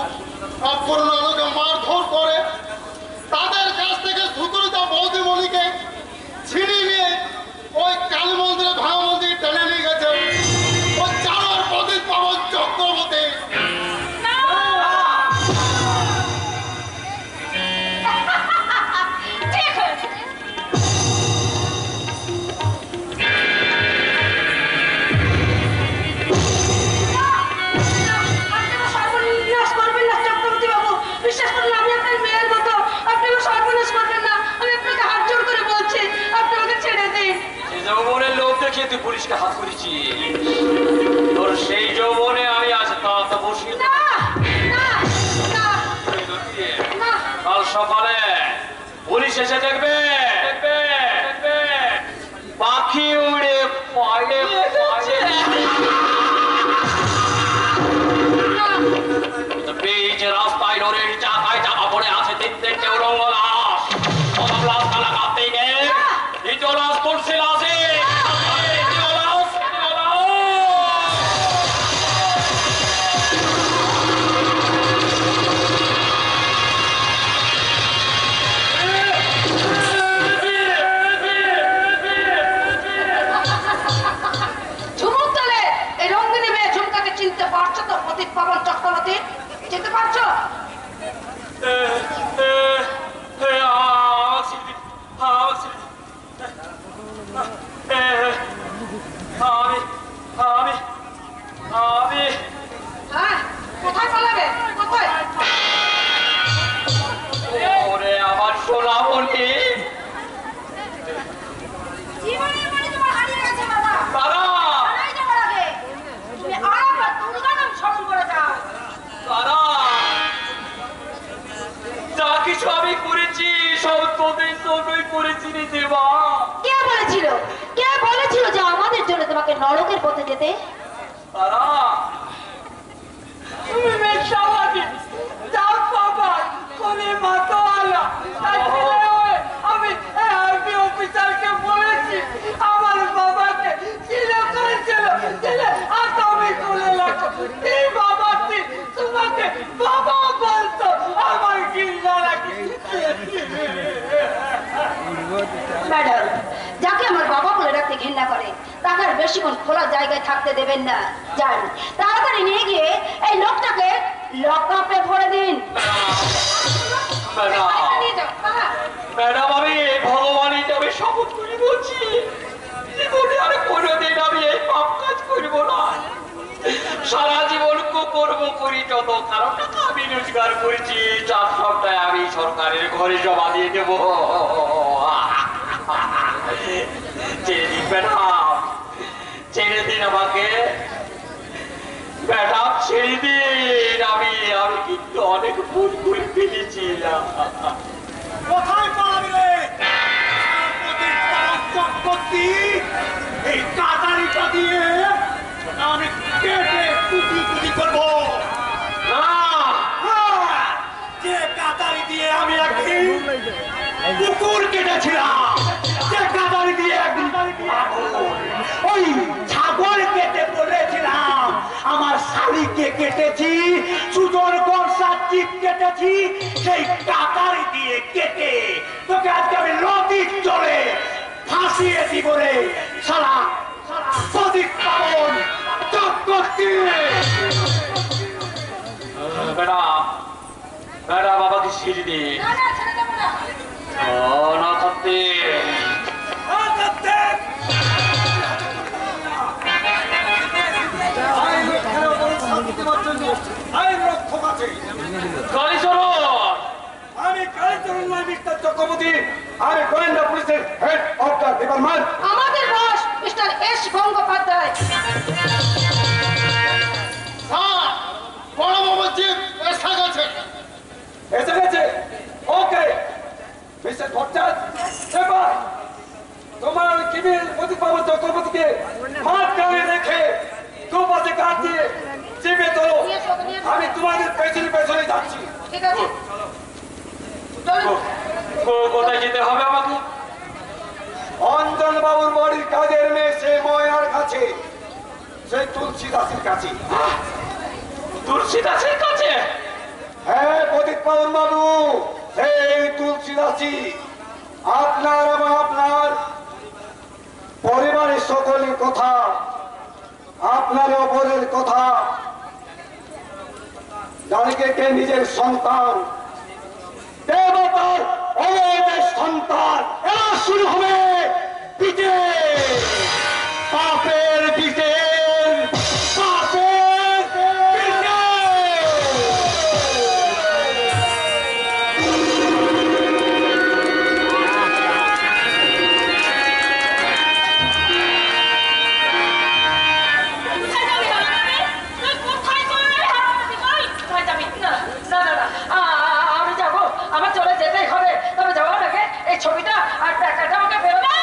পুরনো আলোকে মারধর করে তাদের কাছ থেকে সুচরিতা বৌদিমণিকে ছিনিয়ে নিয়ে ওই কালী মন্দিরে ভাঙা মন্দির টেনে নিয়ে গেছে ওই চালার প্রদীপ পাবন চক্রবর্তী। ঠিক হয়েছে। সর্বনাশ করবেন না চক্রবর্তী বাবু, বিশ্বাস করুন আমি আপনার মেয়ের মতো, আপনাকে সর্বনাশ করবেন না। আমি আপনাকে হাত জোড় করে বলছি, আপনি আমাকে ছেড়ে দিন। যৌবনের লোক দেখিয়ে তুই পুলিশকে হাত করেছি, তোর সেই যৌবনে আমি আজ তা বসিয়ে না না না না, কাল সকালে পুলিশ এসে দেখবে পাখি উড়ে পায়ে যে রাস্তায় লরির চাকায় চাপা পড়ে আছে 3-4টে উলঙ্গ লাশ, প্রথম লাশটা লাগাতে গিয়ে দ্বিতীয় লাশ তুলসী লাশে ঝুমুর তলে এই রঙ্গিনী মেয়ে ঝুমকাকে চিনতে পারছো তো? প্রতীক পাবন চক্রবর্তী চিনতে পারছো? হ্যাঁ, কোথায় পালাবে? কোথায়? ওরে আমার সোনামণি, জীবনের মানে তোমার হারিয়ে গেছে বাবা। তারা হারাই যাবার আগে তুমি আরেকবার দুর্গা নাম স্মরণ করে যাও। তারা যা কিছু আমি করেছি সব তোদের জন্যই করেছি রে দেবা। কে বলেছিল যে আমাদের জন্য তোমাকে নরকের পথে যেতে? তারা তুমি মেশাওয়াদি যাও বাবা কোনে মাতোয়ালা আমি আরবি অফিসারকে বলেছি আমার বাবাকে ছিল করেছিল দিলে আসামি করে লাগো। এই বাবাটি তোমাকে বাবা বলতো, আমার গিল্লা রাখি বায়না করে, তাকে আর বেশিক্ষণ খোলা জায়গায় থাকতে দেবেন না। যান, তাড়াতাড়ি নিয়ে গিয়ে এই লোকটাকে লকআপে ভরে দিন। ম্যাডাম, আমি ভগবানের নামে শপথ করে বলছি, জীবনে আর কোনোদিন আমি এই পাপ কাজ করব না। সারা জীবন কর্ম করি, যত কারণ টাকা আমি রোজগার করেছি তার সবটাই আমি সরকারের ঘরে জমা দিয়ে দেব। ছেড়ে দিন ম্যাডাম, ছেড়ে দিন আমাকে ম্যাডাম, ছেড়ে দিন। আমি কিন্তু অনেক ভুল করে ফেলেছিলাম। কোথায় পালাবি রে? এই কাটারিটা দিয়ে আমি কেটে কুচি কুচি করবো। যে কাটারি দিয়ে আমি একদিন কুকুর কেটেছিলাম, যে কাটারি দিয়ে একদিন ওই ছাগল কেটে বলেছিলাম, আমার শালিকে কেটেছি, সুজন কনসার চিপ কেটেছি, সেই কাটারি দিয়ে কেটে তোকে আজকে আমি নদীর জলে ফাঁসিয়ে দিব রে শালা প্রদীপ পাবন চক্রবর্তী। ম্যাডাম, ম্যাডাম আমাকে ছেড়ে দিন। না করতে আমি কালীচরণ মিস্টার চক্রবর্তী, আমি গোয়েন্দা পুলিশের হেড অফ দ্য ডিপার্টমেন্ট। আমাদের বস মিস্টার এস গঙ্গোপাধ্যায়। বড় বাবু জিপ এসে গেছে। এসে গেছে? ওকে মিস্টার ভট্টাচ, এবার তোমার কিবির প্রতিপাবন চক্রবর্তীকে মাঝখানে রেখে দুপাশে কাট দিয়ে চেপে তোলো। আমি তোমাদের পেছনে পেছনে যাচ্ছি। ঠিক আছে, কোথায় যেতে হবে আমাকে? অঞ্জন বাবুর বাড়ির কাজের মেয়ে সে ময়নার কাছে, সেই তুলসী দাসের কাছে। তুলসী দাসের কাছে? হ্যাঁ প্রদীপ পাবন বাবু, এই তুলসী দাসী আপনার এবং আপনার পরিবারের সকলের কথা, আপনার অপরের কথা জানিকে কে নিজের সন্তান, দেবতার অবৈধের সন্তান। এরা শুরু হবে পিঠে পাপের পিঠে পাপের পিঠে। আমি যাবো, আমার চলে যেতেই হবে। তবে যাওয়ার আগে এই ছবিটা আর টাকাটা আমাকে বেরো না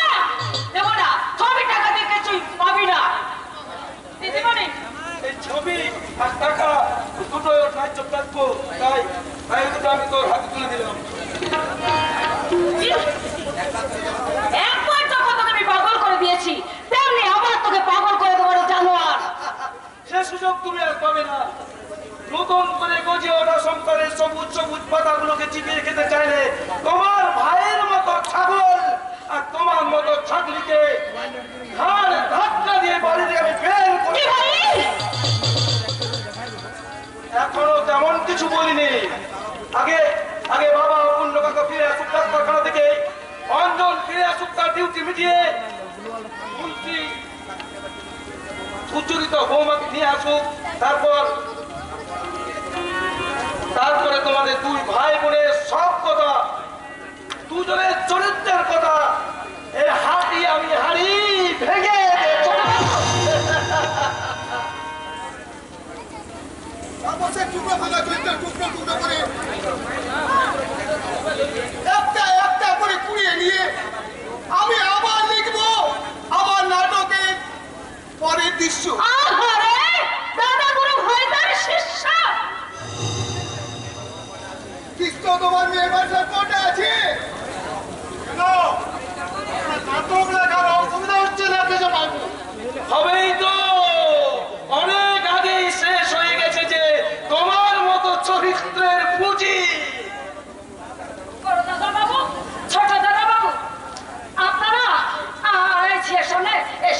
দেবো না। ছবি টাকা দিয়ে কিছুই পাবি না দিদিমণি। এই ছবি আর টাকা দুটো ন্যায্য প্রাপ্য, তাই তাই দুটো আমি তোর হাতে তুলে দিলাম। একবার যখন তোকে আমি পাগল করে দিয়েছি, তেমনি আবার তোকে পাগল করে দেবো রে জানোয়ার। সে সুযোগ তুমি আর পাবে না। নতুন করে গজে ওঠা সংসারের সবুজ সবুজ পাতাগুলোকে চিবিয়ে খেতে চাইলে তোমার ভাইয়ের মতো ছাগল আর তোমার মতো ছাগলিকে ঘাড় ধাক্কা দিয়ে বাড়ি থেকে আমি বের করে। এখনো তেমন কিছু বলিনি। আগে আগে বাবা অপুণ্য কাকা ফিরে আসুক ডাক্তারখানা থেকে, অঞ্জন ফিরে আসুক তার ডিউটি মিটিয়ে, সুচরিত বৌমাকে নিয়ে আসুক, তারপরে তোমাদের দুই ভাই বোনের সব কথা, দুজনের চরিত্রের কথা এই হাড়ি আমি হাড়ি ভেঙে দেব। তারপর সে টুকরো ভাঙা চরিত্রের টুকরো টুকরো করে একটা একটা করে কুড়িয়ে নিয়ে আমি আবার লিখবো আমার নাটকের পরের দৃশ্য। আহারে দাদা গুরু হয়দার শিষ্য। কৃষ্ণ তোমার মেয়ে বাসার কোটে আছে। নাটক লেখার অসুবিধা হচ্ছে না কিছু পাবো। হবেই তো, অনেক আগেই শেষ হয়ে গেছে যে তোমার মতো চরিত্রের পুঁজি। বড় দাদা বাবু, ছোট দাদা বাবু, আপনারা এই ঝিয়ের সামনে এই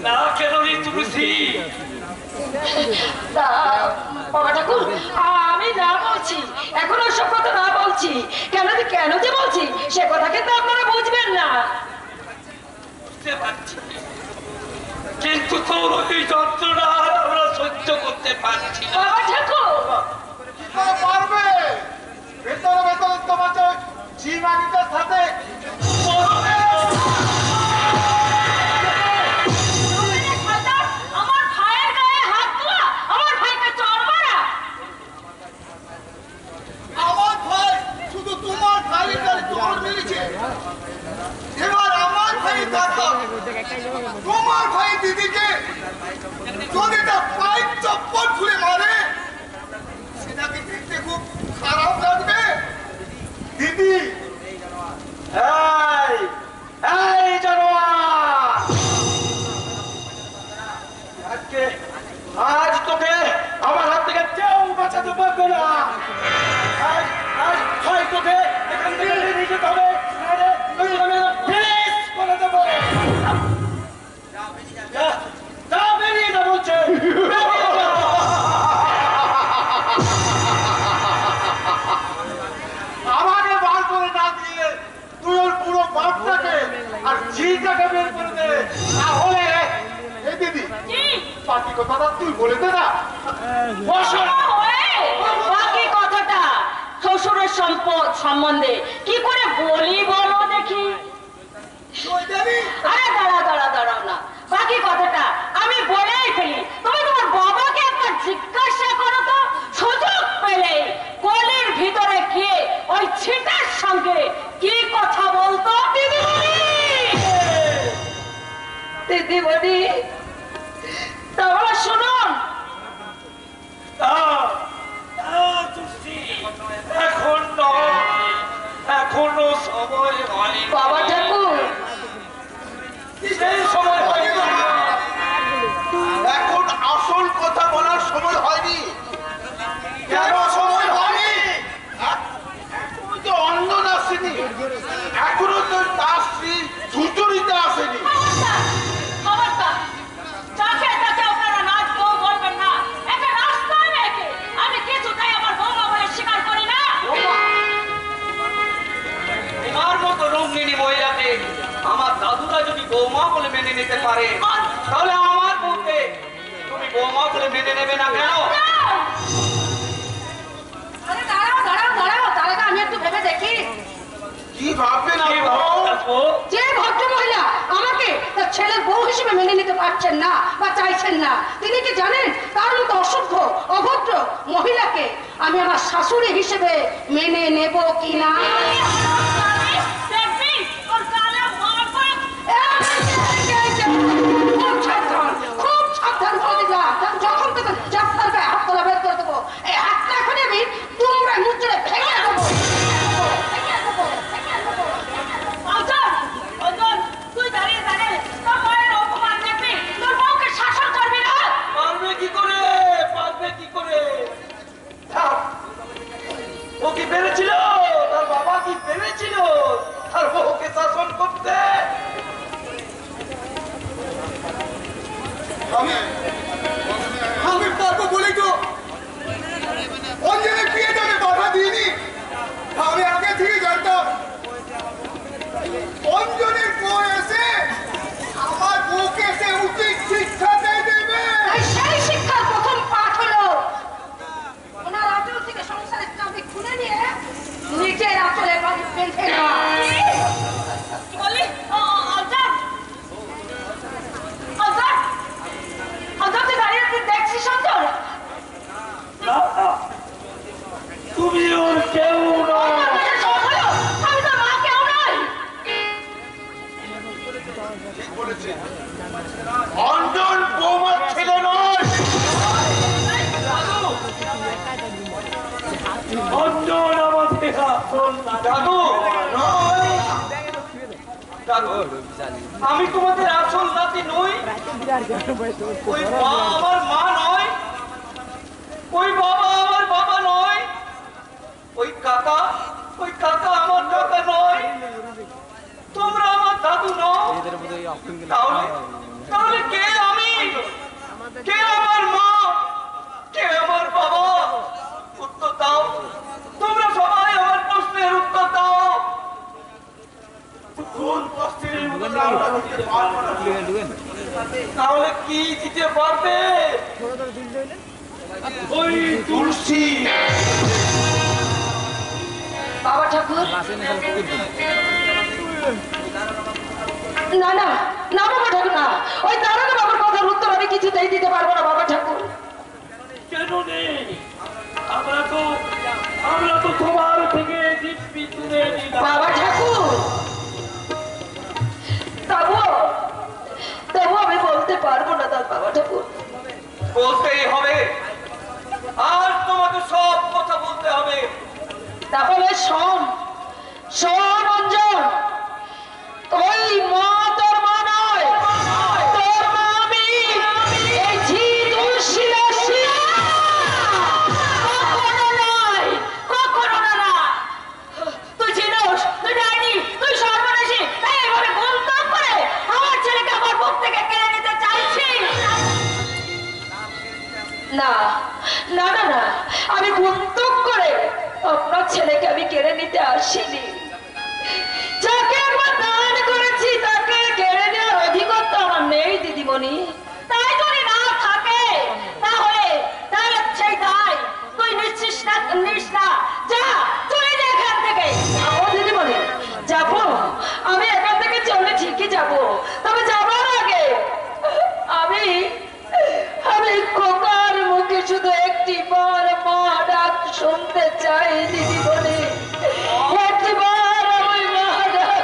না কেন রে তুলসী? তা, বাবা ঠাকুর, আমি না বলছি, এখন ওসব কথা না বলছি। কেন যে বলছি সে কথা কিন্তু আপনারা বুঝবেন না। বুঝতে পারছি, কিন্তু তোর ওই যন্ত্রণা আমরা সহ্য করতে পারছি না। বাবা ঠাকুর, পারবে ভেতরে ভেতরে তোমার জীবাণুটার সাথে আমার ভাইয়ের গায়ে হাত তোলা, আমার ভাইকে চড় মারা। আমার ভাই শুধু তোমার ভাইয়ের গায়ে চড় মেরেছে, এবার আমার ভাই কাকা তোমার ভাই দিদিকে যদি তা পাইপ চপ্পল খুলে মারে, সেটাকে দেখতে খুব খারাপ লাগবে। দিদি এই জানোয়ার, আজ তোকে আমার হাত থেকে কেউ বাঁচাতে পারবে না। আজ হয় তোকে এখান থেকে নিয়ে যেতে হবে, নাহলে তোকে আমি ফিনিশ করে দেবো। যা, বেরিয়ে যা বলছে, বেরিয়ে যা। আমাকে বার করে না দিয়ে তুই ওর পুরো বাপটাকে আর ঝিটাকে বের করে দে, না হলে এই দিদি বাকি কথাটা তুই বলে দে না। বাকি কথাটা শ্বশুরের সম্পদ সম্বন্ধে কি করে বলি বলো দেখি? আরে দাঁড়াও না, বাকি কথাটা আমি বলেই ফেলি। তুমি তোমার বাবাকে একটা জিজ্ঞাসা করো তো, সুযোগ পেলে গলির ভিতরে গিয়ে ওই ছিটার সঙ্গে কি কথা বলতো দিদিমণি। তাহলে শুনুন, এখন নয়, এখনো সময় হয়। বাবা ঠাকুর, সেই সময় হয় না। এখন আসল কথা বলার সময় হয়নি। কেন সময় হয়নি? এখনো তো অন্ধন আসেনি, এখনো তো তার স্ত্রী সুচরিতা আসেনি। খবরদার, যাকে তাকে আপনারা নাচ বউ বলবেন না। একটা রাস্তায় মেয়েকে আমি কিছুতেই আমার বৌমা বলে স্বীকার করি না। তোমার মতো রঙ্গিনী মহিলাকে আমার দাদুরা যদি বৌমা বলে মেনে নিতে পারে, তাহলে আমার বউকে তুমি বৌমা বলে মেনে নেবে না কেন? আরে দাঁড়াও, তার আগে আমি একটু ভেবে দেখি। কি ভাববেন কি ভাববো? যে ভদ্র মহিলা আমাকে তার ছেলের বউ হিসেবে মেনে নিতে পারছেন না বা চাইছেন না, তিনি কি জানেন তার মতো অসভ্য অভদ্র মহিলাকে আমি আমার শাশুড়ি হিসেবে মেনে নেব কিনা? খুব সাবধান করে দিলাম, যখন থেকে যাত্রার গায়ে হাত তোলা বের করে দেবো। এই হাতটা এখন আমি তোমরা মুচড়ে ভেঙে দেবো। তুই দাঁড়িয়ে তোর বউয়ের অপমান দেখবি, তোর বউকে শাসন করবি না। পারবে কি করে? ও কি পেরেছিল? তার বাবা কি পেরেছিল তার বউকে শাসন করতে? আমি পারবো বলেই তো অঞ্জনের বিয়েতে আমি বাধা দিইনি। আমি আগে থেকে জানতাম অঞ্জনের বউ এসে আমার বউকে এসে উচিত শিক্ষা দিয়ে দেবে। তাই সেই শিক্ষার প্রথম পাঠ হলো ওনার আঁচল থেকে সংসারের চাবি খুলে নিয়ে নিজের আঁচলে বাড়ি বেঁধে নেওয়া। বলি তুই দাঁড়িয়ে তুই দেখছিস অঞ্চল? না, তুমি ওর কেউ নয়। আমি তো মা কেউ নই। অঞ্জন বৌমার ছেলে নয়। অঞ্জন আমাদের আসল দাদু, আমি তোমাদের আসল নাতি নই। ওই মা আমার মা নয়, ওই বাবা আমার বাবা নয়, ওই কাকা আমার কাকা নয়, তোমরা আমার দাদু নও। তাহলে তাহলে কে আমি, কে আমার মা, কে আমার বাবা? উত্তর দাও, তোমরা সবাই আমার প্রশ্নের উত্তর দাও। কোন প্রশ্নের উত্তর আমরা দিতে পারবো না? তাহলে কি দিতে পারবে? ওই তুলসী। বাবা ঠাকুর, না না না বাবা ঠাকুর, না, ওই দাঁড়ানো বাবার কথার উত্তর আমি কিছুতেই দিতে পারবো না বাবা ঠাকুর। কেন নেই? আমরা তো তোমার থেকে দিব্যি তুলে নিলাম। বাবা ঠাকুর, তবু আমি বলতে পারবো না তার বাবা ঠাকুর। বলতেই হবে, আর তোমাকে সব কথা বলতে হবে। তাহলে শোন অঞ্জন, ওই মা তোর মা নয়, তোর মা আমি। এই ঝি তুলসী রাশি কখনো নয়, কখনো না। তুই চিনোস, তুই ডাইনি, তুই সর্বনাশী, তাই এভাবে গন্তব্য করে আমার ছেলেকে আমার বুক থেকে কেড়ে নিতে চাইছিস? না না না না, আমি গন্তব্য করে আপনার ছেলেকে আমি কেড়ে নিতে আসিনি। যাকে একবার দান করেছি তাকে কেড়ে নেওয়ার অধিকার আমার নেই দিদিমণি। তাই যদি না থাকে তাহলে সেই দায় তুই নিচ্ছিস না। যা, চলে যা এখান থেকে। দিদিমণি, যাবো, আমি এখান থেকে চলে ঠিকই যাবো, তবে যাবার আগে আমি খোকার মুখে শুধু একটি বার মা ডাক শুনতে চাই দিদিমণি। একটিবার আমি মা ডাক।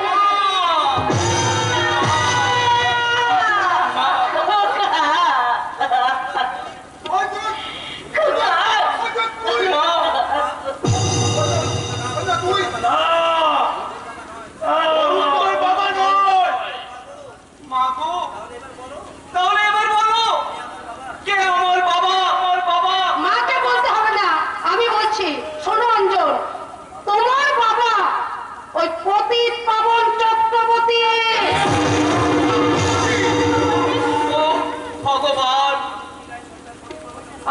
বাবা নয়। মা গো, তাহলে এবার বলো, কে আমার বাবা? আমার বাবা। মাকে বলতে হবে না, আমি বলছি। শোনো অঞ্জন, তোমার বাবা ওই পতিত পাবন চক্রবর্তী। ও ভগবান,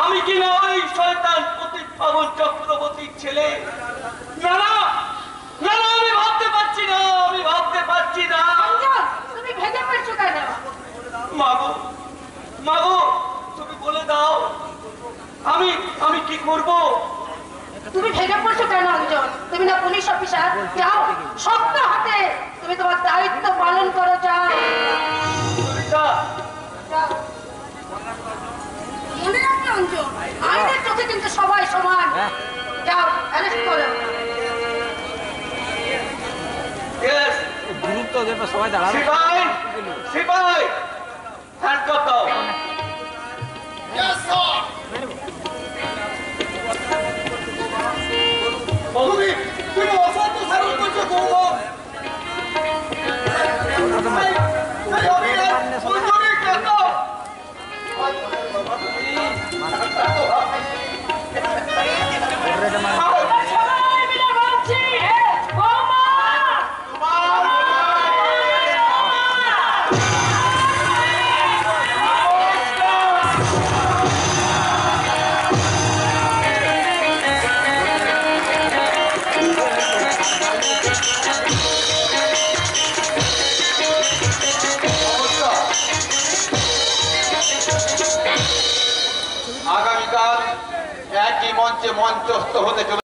আমি কি না ওই শয়তান পতিত পাবন চক্রবর্তীর ছেলে? না না না না, আমি ভাবতে পারছি না, আমি ভাবতে পারছি না। অঞ্জন, তুমি ভেঙে পড়ছো কেন? মাগো, তুমি বলে দাও, আমি কি করব? তুমি ভেঙে পড়ছো কেন অঞ্জন? তুমি না পুলিশ অফিসার? যাও, শক্ত হাতে তুমি তোমার দায়িত্ব পালন করো। যাও যাও। মনে রাখবে অঞ্জন, আইনের চোখে কিন্তু সবাই সমান। যাও, অ্যারেস্ট করো। Yes, গ্রুপ তো ওদের সবাই দাঁড়াবে। সিপাই, হ্যান্ডকাফ দাও। Yes, sir. তুমি অসত্য সারণ করছো গৌরব। সবাই মিলে বলছি, বৌমা! আগামীকাল একই মঞ্চে মঞ্চস্থ হতে চলেছে